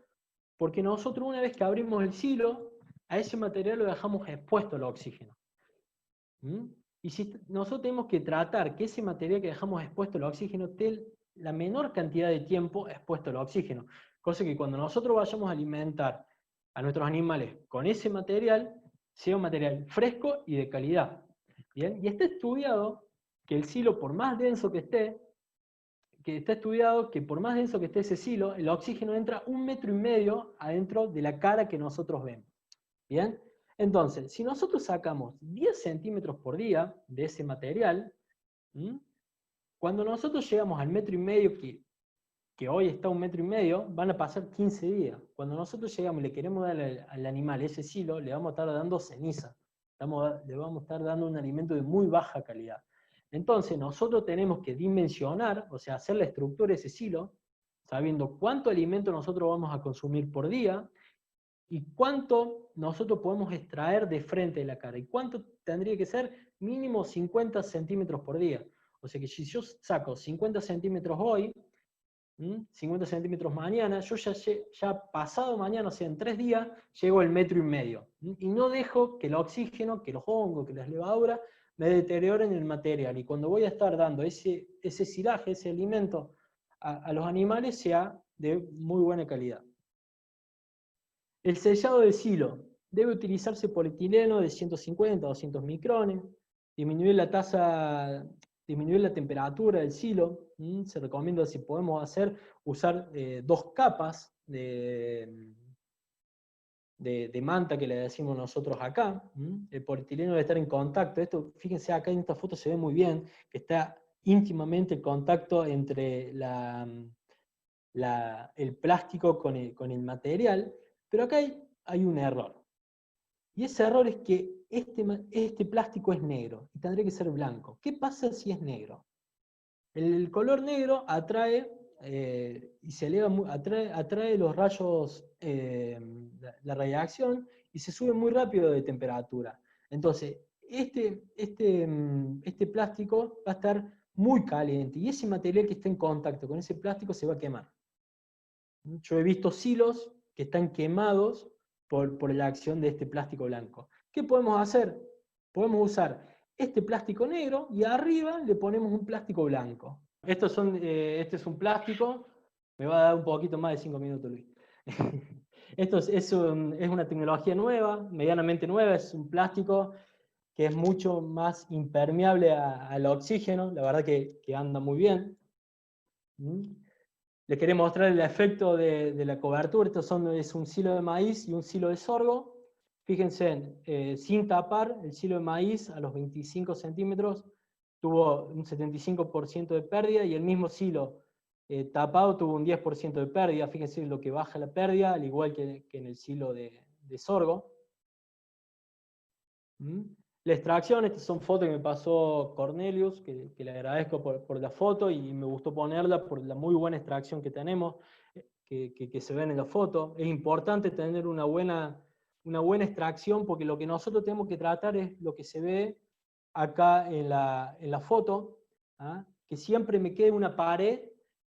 porque nosotros una vez que abrimos el silo, a ese material lo dejamos expuesto al oxígeno. Y si nosotros tenemos que tratar que ese material que dejamos expuesto al oxígeno esté la menor cantidad de tiempo expuesto al oxígeno. Cosa que cuando nosotros vayamos a alimentar a nuestros animales con ese material, sea un material fresco y de calidad. ¿Bien? Y está estudiado que el silo, por más denso que esté, por más denso que esté ese silo, el oxígeno entra 1,5 metros adentro de la cara que nosotros vemos. ¿Bien? Entonces, si nosotros sacamos 10 centímetros por día de ese material, cuando nosotros llegamos al 1,5 metros, que hoy está 1,5 metros, van a pasar 15 días. Cuando nosotros llegamos y le queremos dar al animal ese silo, le vamos a estar dando ceniza. Le vamos a estar dando un alimento de muy baja calidad. Entonces, nosotros tenemos que dimensionar, o sea, hacer la estructura de ese silo, sabiendo cuánto alimento nosotros vamos a consumir por día, y cuánto nosotros podemos extraer de frente de la cara, y cuánto tendría que ser mínimo 50 centímetros por día. O sea que si yo saco 50 centímetros hoy, 50 centímetros mañana, yo ya pasado mañana, o sea en 3 días, llego al 1,5 metros. Y no dejo que el oxígeno, que los hongos, que las levaduras, me deterioren el material. Y cuando voy a estar dando ese silaje, ese alimento a los animales, sea de muy buena calidad. El sellado del silo. debe utilizarse polietileno de 150 a 200 micrones, disminuir la temperatura del silo. Se recomienda, si podemos usar 2 capas de manta, que le decimos nosotros acá. El polietileno debe estar en contacto. Esto, fíjense acá en esta foto se ve muy bien, que está íntimamente el contacto entre el plástico con el material, pero acá hay un error. Y ese error es que este plástico es negro, y tendría que ser blanco. ¿Qué pasa si es negro? El color negro atrae, y se eleva, atrae los rayos, la radiación, y se sube muy rápido de temperatura. Entonces, este plástico va a estar muy caliente, y ese material que está en contacto con ese plástico se va a quemar. Yo he visto silos que están quemados por la acción de este plástico blanco. ¿Qué podemos hacer? Podemos usar este plástico negro y arriba le ponemos un plástico blanco. Este es un plástico, me va a dar un poquito más de 5 minutos, Luis. Esto es una tecnología nueva, medianamente nueva, es un plástico que es mucho más impermeable al oxígeno, la verdad que anda muy bien. Les quería mostrar el efecto de la cobertura. Es un silo de maíz y un silo de sorgo. Fíjense, sin tapar, el silo de maíz a los 25 centímetros tuvo un 75% de pérdida, y el mismo silo tapado tuvo un 10% de pérdida. Fíjense lo que baja la pérdida, al igual que en el silo de sorgo. La extracción, estas son fotos que me pasó Cornelius, que le agradezco por la foto, y me gustó ponerla por la muy buena extracción que tenemos, que se ven en la foto. Es importante tener una buena extracción, porque lo que nosotros tenemos que tratar es lo que se ve acá en la foto, que siempre me quede una pared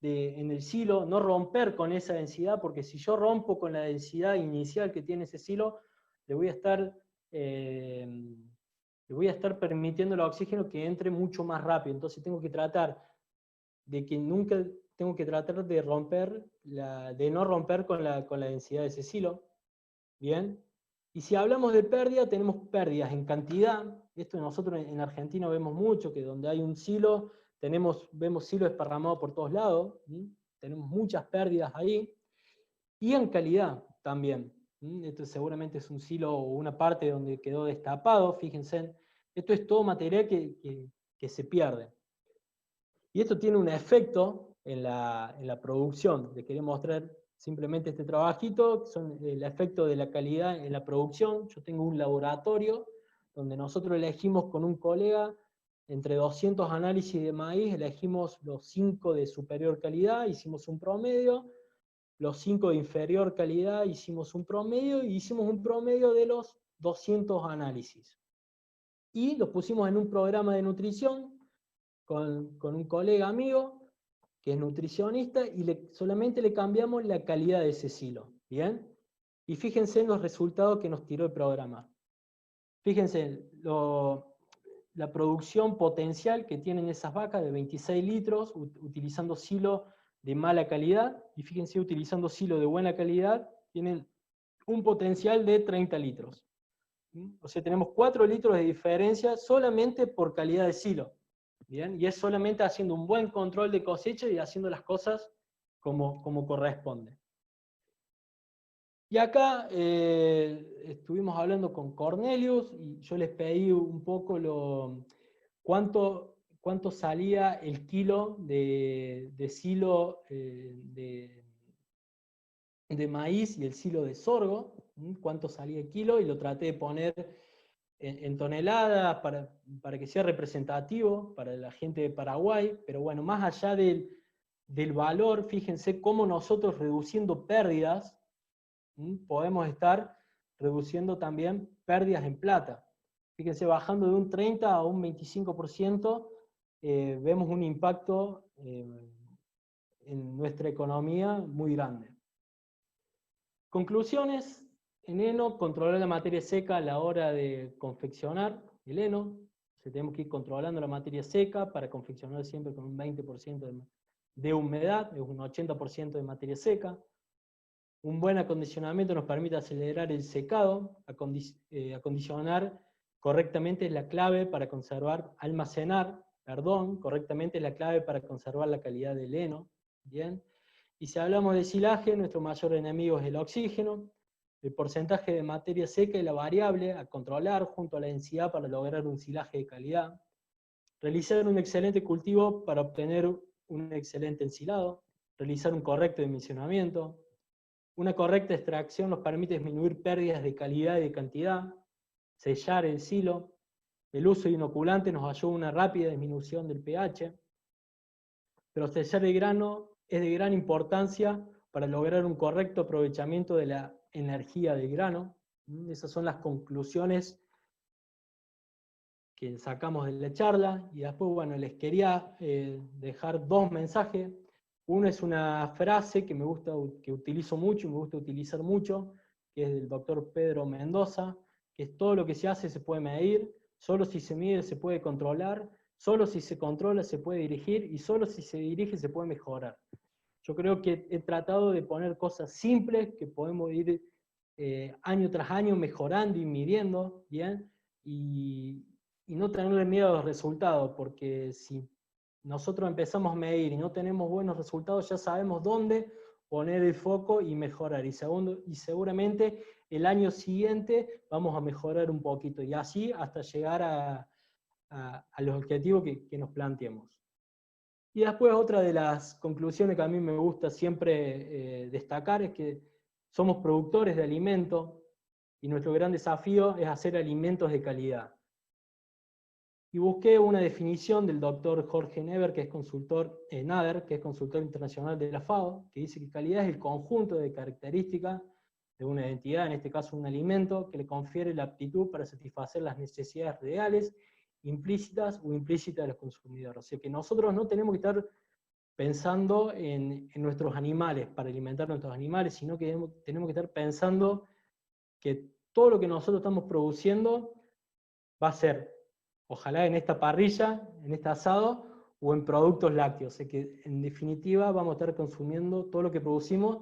en el silo, no romper con esa densidad, porque si yo rompo con la densidad inicial que tiene ese silo, le voy a estar permitiendo al oxígeno que entre mucho más rápido. Entonces tengo que tratar de no romper con la densidad de ese silo. Bien. Y si hablamos de pérdida, tenemos pérdidas en cantidad. Esto nosotros en Argentina vemos mucho, que donde hay un silo, vemos silos esparramados por todos lados. Tenemos muchas pérdidas ahí. Y en calidad también. Esto seguramente es un silo o una parte donde quedó destapado, fíjense. Esto es todo material que se pierde. Y esto tiene un efecto en la producción. Les quería mostrar simplemente este trabajito, que son el efecto de la calidad en la producción. Yo tengo un laboratorio donde nosotros elegimos con un colega, entre 200 análisis de maíz, elegimos los 5 de superior calidad, hicimos un promedio. Los 5 de inferior calidad hicimos un promedio, y hicimos un promedio de los 200 análisis. Y los pusimos en un programa de nutrición con un colega amigo que es nutricionista, y solamente le cambiamos la calidad de ese silo. ¿Bien? Y fíjense en los resultados que nos tiró el programa. Fíjense la producción potencial que tienen esas vacas de 26 litros utilizando silo de mala calidad, y fíjense, utilizando silo de buena calidad, tienen un potencial de 30 litros. O sea, tenemos 4 litros de diferencia solamente por calidad de silo. ¿Bien? Y es solamente haciendo un buen control de cosecha y haciendo las cosas como corresponde. Y acá estuvimos hablando con Cornelius, y yo les pedí un poco cuánto salía el kilo de silo de maíz y el silo de sorgo, cuánto salía el kilo, y lo traté de poner en toneladas para que sea representativo para la gente de Paraguay. Pero bueno, más allá del valor, fíjense cómo nosotros, reduciendo pérdidas, podemos estar reduciendo también pérdidas en plata. Fíjense, bajando de un 30 a un 25%, vemos un impacto en nuestra economía muy grande. Conclusiones: en heno, controlar la materia seca a la hora de confeccionar el heno. Tenemos que ir controlando la materia seca para confeccionar siempre con un 20% de humedad, es un 80% de materia seca. Un buen acondicionamiento nos permite acelerar el secado, acondicionar correctamente es la clave para almacenar correctamente es la clave para conservar la calidad del heno, ¿bien? Y si hablamos de silaje, nuestro mayor enemigo es el oxígeno, el porcentaje de materia seca y la variable a controlar junto a la densidad para lograr un silaje de calidad, realizar un excelente cultivo para obtener un excelente ensilado, realizar un correcto dimensionamiento. Una correcta extracción nos permite disminuir pérdidas de calidad y de cantidad, sellar el silo. El uso de inoculante nos ayuda a una rápida disminución del pH. Procesar el grano es de gran importancia para lograr un correcto aprovechamiento de la energía del grano. Esas son las conclusiones que sacamos de la charla. Y después, bueno, les quería dejar dos mensajes. Uno es una frase que que utilizo mucho y me gusta utilizar mucho, que es del doctor Pedro Mendoza, que es: todo lo que se hace se puede medir, solo si se mide se puede controlar, solo si se controla se puede dirigir, y solo si se dirige se puede mejorar. Yo creo que he tratado de poner cosas simples que podemos ir año tras año mejorando y midiendo, ¿bien? Y no tenerle miedo a los resultados, porque si nosotros empezamos a medir y no tenemos buenos resultados, ya sabemos dónde poner el foco y mejorar. Y seguramente el año siguiente vamos a mejorar un poquito, y así hasta llegar a los objetivos que nos planteemos. Y después, otra de las conclusiones que a mí me gusta siempre destacar es que somos productores de alimentos y nuestro gran desafío es hacer alimentos de calidad. Y busqué una definición del doctor Jorge Nader, que es consultor internacional de la FAO, que dice que calidad es el conjunto de características de una identidad, en este caso un alimento, que le confiere la aptitud para satisfacer las necesidades reales, implícitas o implícitas de los consumidores. O sea que nosotros no tenemos que estar pensando en nuestros animales, para alimentar nuestros animales, sino que tenemos que estar pensando que todo lo que nosotros estamos produciendo va a ser, ojalá en esta parrilla, en este asado, o en productos lácteos. O sea que en definitiva vamos a estar consumiendo todo lo que producimos,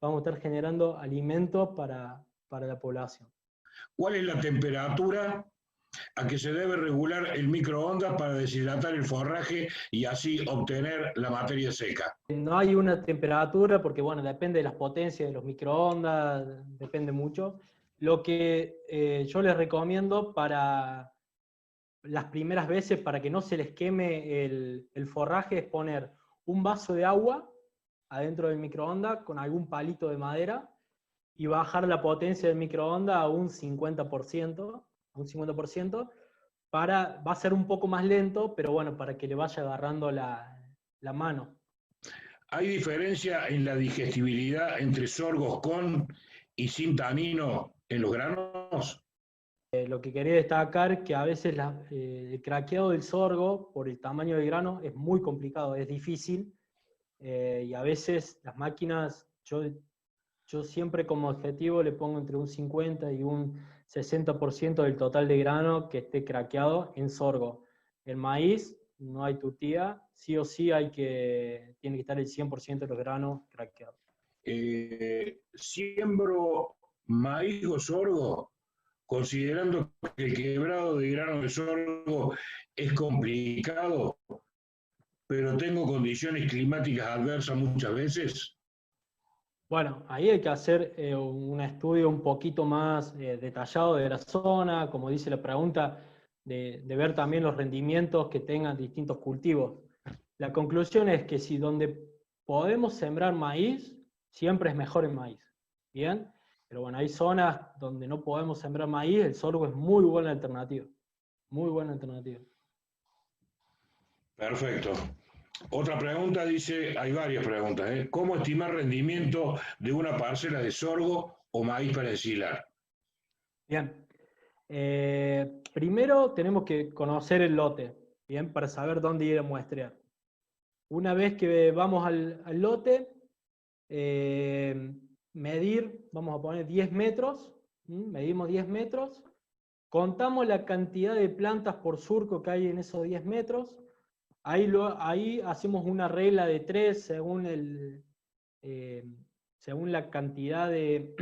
vamos a estar generando alimento para la población. ¿Cuál es la temperatura a que se debe regular el microondas para deshidratar el forraje y así obtener la materia seca? No hay una temperatura porque, bueno, depende de las potencias de los microondas, depende mucho. Lo que yo les recomiendo para las primeras veces, para que no se les queme el forraje, es poner un vaso de agua adentro del microondas con algún palito de madera y bajar la potencia del microondas a un 50%, va a ser un poco más lento, pero bueno, para que le vaya agarrando la mano. ¿Hay diferencia en la digestibilidad entre sorgos con y sin tanino en los granos? Lo que quería destacar es que a veces el craqueado del sorgo, por el tamaño del grano, es muy complicado, es difícil, y a veces las máquinas, yo siempre como objetivo le pongo entre un 50 y un 60% del total de grano que esté craqueado en sorgo. El maíz, no hay tutía, sí o sí tiene que estar el 100% de los granos craqueados. ¿Siembro maíz o sorgo? Considerando que el quebrado de grano de sorgo es complicado, pero tengo condiciones climáticas adversas muchas veces. Bueno, ahí hay que hacer un estudio un poquito más detallado de la zona, como dice la pregunta, de ver también los rendimientos que tengan distintos cultivos. La conclusión es que si donde podemos sembrar maíz, siempre es mejor el maíz, ¿bien? Pero bueno, hay zonas donde no podemos sembrar maíz, el sorgo es muy buena alternativa, muy buena alternativa. Perfecto. Otra pregunta dice, hay varias preguntas, ¿eh? ¿Cómo estimar rendimiento de una parcela de sorgo o maíz para ensilar? Bien. Primero tenemos que conocer el lote, ¿bien? Para saber dónde ir a muestrear. Una vez que vamos al lote, medir, vamos a poner 10 metros, medimos 10 metros, contamos la cantidad de plantas por surco que hay en esos 10 metros, ahí hacemos una regla de 3 según según la cantidad de,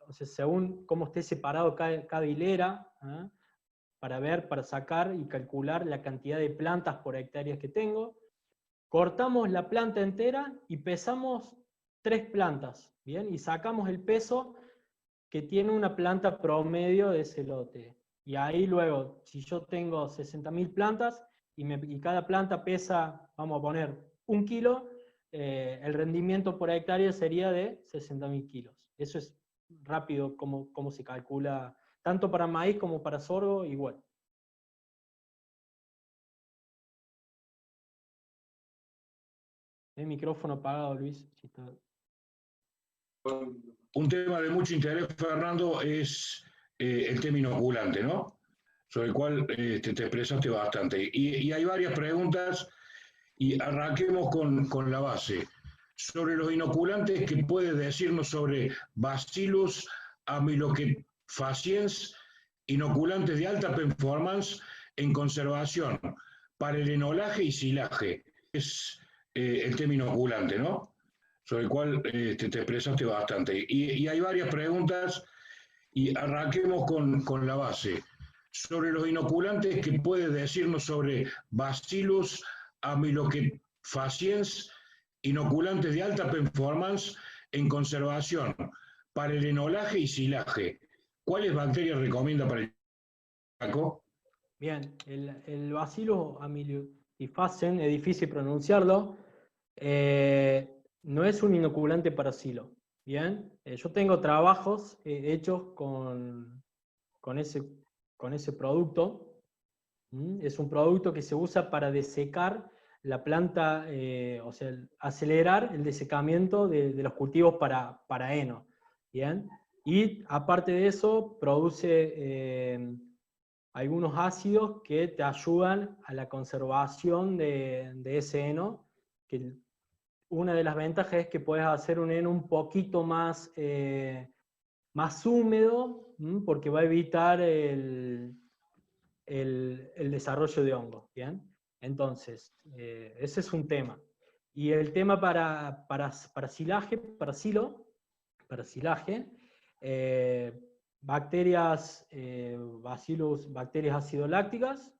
o sea, según cómo esté separado cada hilera, ¿eh? Para sacar y calcular la cantidad de plantas por hectáreas que tengo. Cortamos la planta entera y pesamos 3 plantas, ¿bien? Y sacamos el peso que tiene una planta promedio de ese lote. Y ahí luego, si yo tengo 60.000 plantas y cada planta pesa, vamos a poner 1 kilo, el rendimiento por hectárea sería de 60.000 kilos. Eso es rápido como se calcula, tanto para maíz como para sorgo, igual. El micrófono apagado, Luis. Si está... Un tema de mucho interés, Fernando, es el tema inoculante, ¿no? Sobre el cual te expresaste bastante. Y hay varias preguntas, y arranquemos con la base. Sobre los inoculantes, ¿qué puedes decirnos sobre Bacillus amylocefaciens, inoculantes de alta performance en conservación para el enolaje y silaje? Es el tema inoculante, ¿no? Sobre el cual te expresaste bastante. Y hay varias preguntas, y arranquemos con la base. Sobre los inoculantes, ¿qué puedes decirnos sobre Bacillus amylocefaciens, inoculantes de alta performance en conservación para el enolaje y silaje? ¿Cuáles bacterias recomienda para el chaco? Bien, el Bacillus amylocefaciens, es difícil pronunciarlo, no es un inoculante para silo. Bien, yo tengo trabajos hechos con ese producto. Es un producto que se usa para desecar la planta, o sea, acelerar el desecamiento de los cultivos para heno. Bien, y aparte de eso, produce algunos ácidos que te ayudan a la conservación de ese heno, que una de las ventajas es que puedes hacer un heno un poquito más húmedo, porque va a evitar el desarrollo de hongos, ¿bien? Entonces, ese es un tema. Y el tema para silaje, bacterias, bacterias acidolácticas,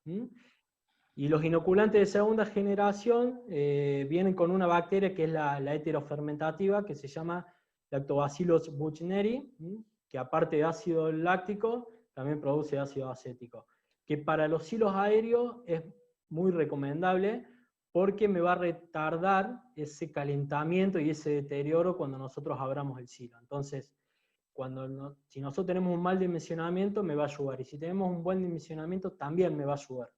y los inoculantes de segunda generación vienen con una bacteria que es la heterofermentativa, que se llama Lactobacillus buchneri, que aparte de ácido láctico, también produce ácido acético, que para los silos aéreos es muy recomendable porque me va a retardar ese calentamiento y ese deterioro cuando nosotros abramos el silo. Entonces, si nosotros tenemos un mal dimensionamiento, me va a ayudar, y si tenemos un buen dimensionamiento, también me va a ayudar.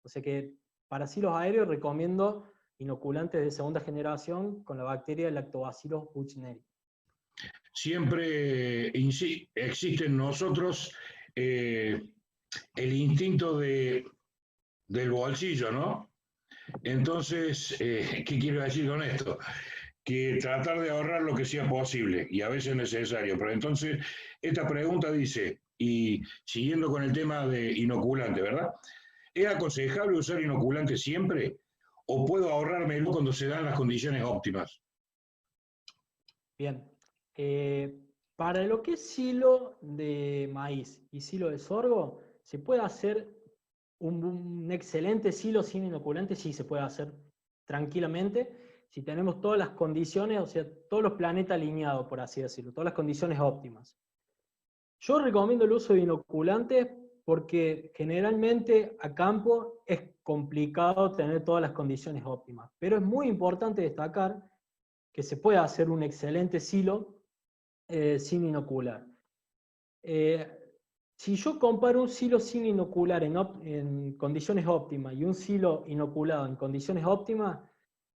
O sea que para silos aéreos recomiendo inoculantes de segunda generación con la bacteria Lactobacillus buchneri. Siempre existe en nosotros el instinto del bolsillo, ¿no? Entonces, ¿qué quiero decir con esto? Que tratar de ahorrar lo que sea posible, y a veces es necesario. Pero entonces, esta pregunta dice, y siguiendo con el tema de inoculante, ¿verdad? ¿Es aconsejable usar inoculante siempre? ¿O puedo ahorrármelo cuando se dan las condiciones óptimas? Bien. Para lo que es silo de maíz y silo de sorgo, ¿se puede hacer un excelente silo sin inoculante? Sí, se puede hacer tranquilamente. Si tenemos todas las condiciones, o sea, todos los planetas alineados, por así decirlo, todas las condiciones óptimas. Yo recomiendo el uso de inoculantes porque generalmente a campo es complicado tener todas las condiciones óptimas, pero es muy importante destacar que se puede hacer un excelente silo sin inocular. Si yo comparo un silo sin inocular en condiciones óptimas y un silo inoculado en condiciones óptimas,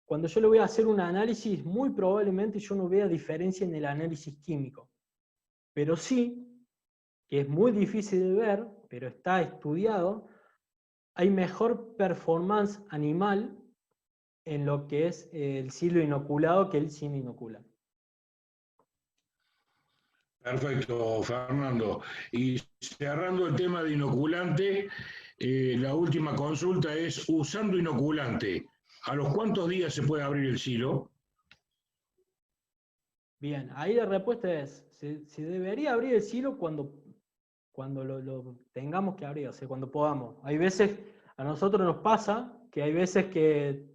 cuando yo le voy a hacer un análisis, muy probablemente yo no vea diferencia en el análisis químico. Pero sí, que es muy difícil de ver, pero está estudiado, hay mejor performance animal en lo que es el silo inoculado que el sin inocular. Perfecto, Fernando. Y cerrando el tema de inoculante, la última consulta es, usando inoculante, ¿a los cuántos días se puede abrir el silo? Bien, ahí la respuesta es, se debería abrir el silo cuando lo tengamos que abrir, o sea, cuando podamos. Hay veces, a nosotros nos pasa que hay veces que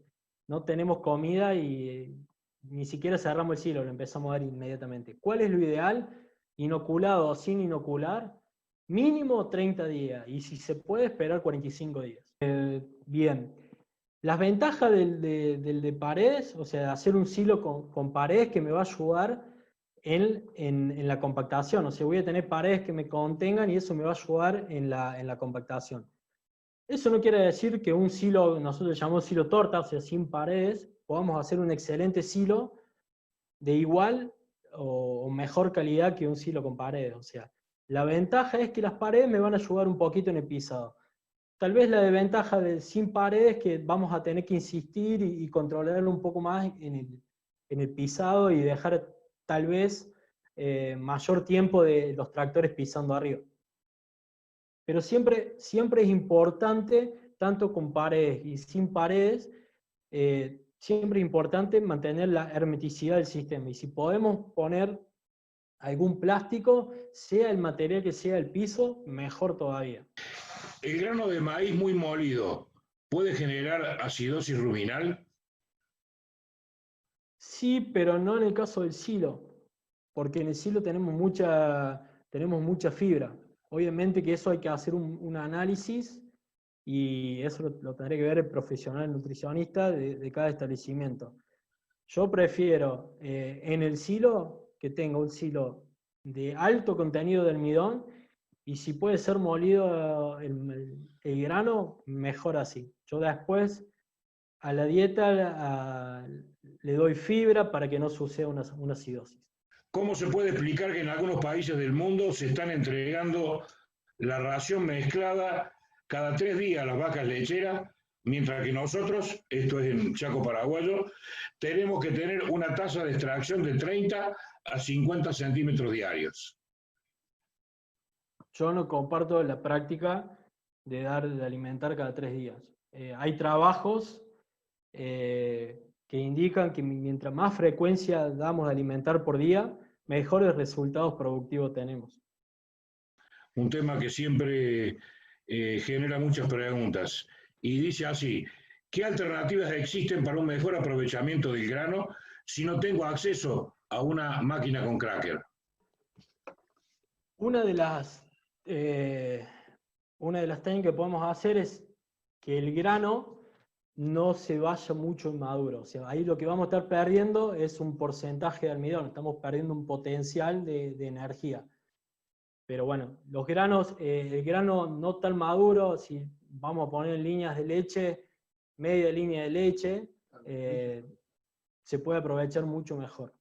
no tenemos comida y ni siquiera cerramos el silo, lo empezamos a dar inmediatamente. ¿Cuál es lo ideal? Inoculado o sin inocular, mínimo 30 días, y si se puede esperar 45 días. Bien, las ventajas del de paredes, o sea, hacer un silo con paredes que me va a ayudar en la compactación, o sea, voy a tener paredes que me contengan y eso me va a ayudar en la compactación. Eso no quiere decir que un silo, nosotros llamamos silo torta, o sea, sin paredes, podamos hacer un excelente silo de igual o mejor calidad que un silo con paredes. O sea, la ventaja es que las paredes me van a ayudar un poquito en el pisado. Tal vez la desventaja del sin paredes es que vamos a tener que insistir y controlarlo un poco más en el pisado y dejar tal vez mayor tiempo de los tractores pisando arriba. Pero siempre es importante, tanto con paredes y sin paredes, siempre es importante mantener la hermeticidad del sistema. Y si podemos poner algún plástico, sea el material que sea el piso, mejor todavía. ¿El grano de maíz muy molido puede generar acidosis ruminal? Sí, pero no en el caso del silo, porque en el silo tenemos mucha fibra. Obviamente que eso hay que hacer un análisis y eso lo tendrá que ver el profesional nutricionista de cada establecimiento. Yo prefiero en el silo que tenga un silo de alto contenido de almidón y si puede ser molido el grano, mejor así. Yo después a la dieta le doy fibra para que no suceda una acidosis. ¿Cómo se puede explicar que en algunos países del mundo se están entregando la ración mezclada cada 3 días a las vacas lecheras, mientras que nosotros, esto es en Chaco Paraguayo, tenemos que tener una tasa de extracción de 30 a 50 centímetros diarios? Yo no comparto la práctica de alimentar cada 3 días. Hay trabajos que indican que mientras más frecuencia damos de alimentar por día, mejores resultados productivos tenemos. Un tema que siempre genera muchas preguntas. Y dice así, ¿qué alternativas existen para un mejor aprovechamiento del grano si no tengo acceso a una máquina con cracker? Una de las técnicas que podemos hacer es que el grano no se vaya mucho inmaduro. O sea, ahí lo que vamos a estar perdiendo es un porcentaje de almidón, estamos perdiendo un potencial de energía. Pero bueno, los granos, el grano no tan maduro, si vamos a poner líneas de leche, media línea de leche, se puede aprovechar mucho mejor.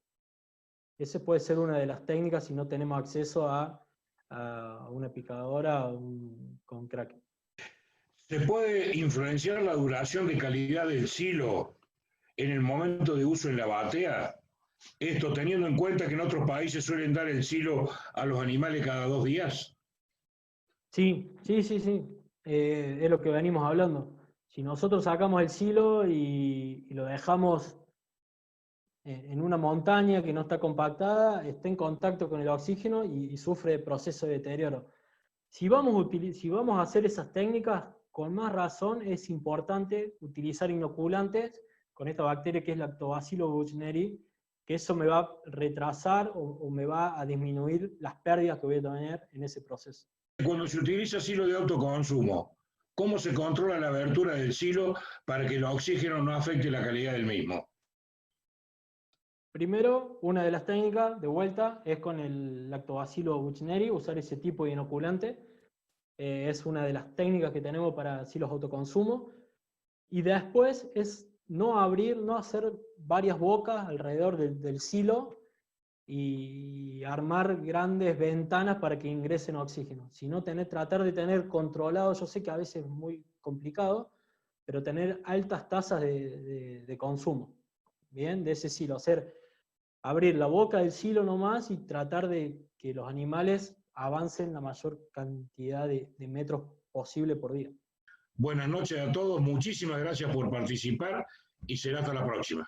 Esa puede ser una de las técnicas si no tenemos acceso a una picadora con crack. ¿Se puede influenciar la duración de calidad del silo en el momento de uso en la batea? Esto teniendo en cuenta que en otros países suelen dar el silo a los animales cada 2 días. Sí. Es lo que venimos hablando. Si nosotros sacamos el silo y lo dejamos en una montaña que no está compactada, está en contacto con el oxígeno y sufre proceso de deterioro. Si vamos a hacer esas técnicas, con más razón es importante utilizar inoculantes con esta bacteria que es Lactobacillus buchneri, que eso me va a retrasar o me va a disminuir las pérdidas que voy a tener en ese proceso. Cuando se utiliza silo de autoconsumo, ¿cómo se controla la abertura del silo para que el oxígeno no afecte la calidad del mismo? Primero, una de las técnicas, de vuelta, es con el Lactobacillus buchneri, usar ese tipo de inoculante. Es una de las técnicas que tenemos para silos de autoconsumo. Y después es no hacer varias bocas alrededor del silo y armar grandes ventanas para que ingresen oxígeno, sino tratar de tener controlado, yo sé que a veces es muy complicado, pero tener altas tasas de consumo, ¿bien? De ese silo, abrir la boca del silo nomás y tratar de que los animales avancen la mayor cantidad de metros posible por día. Buenas noches a todos, muchísimas gracias por participar y será hasta la próxima.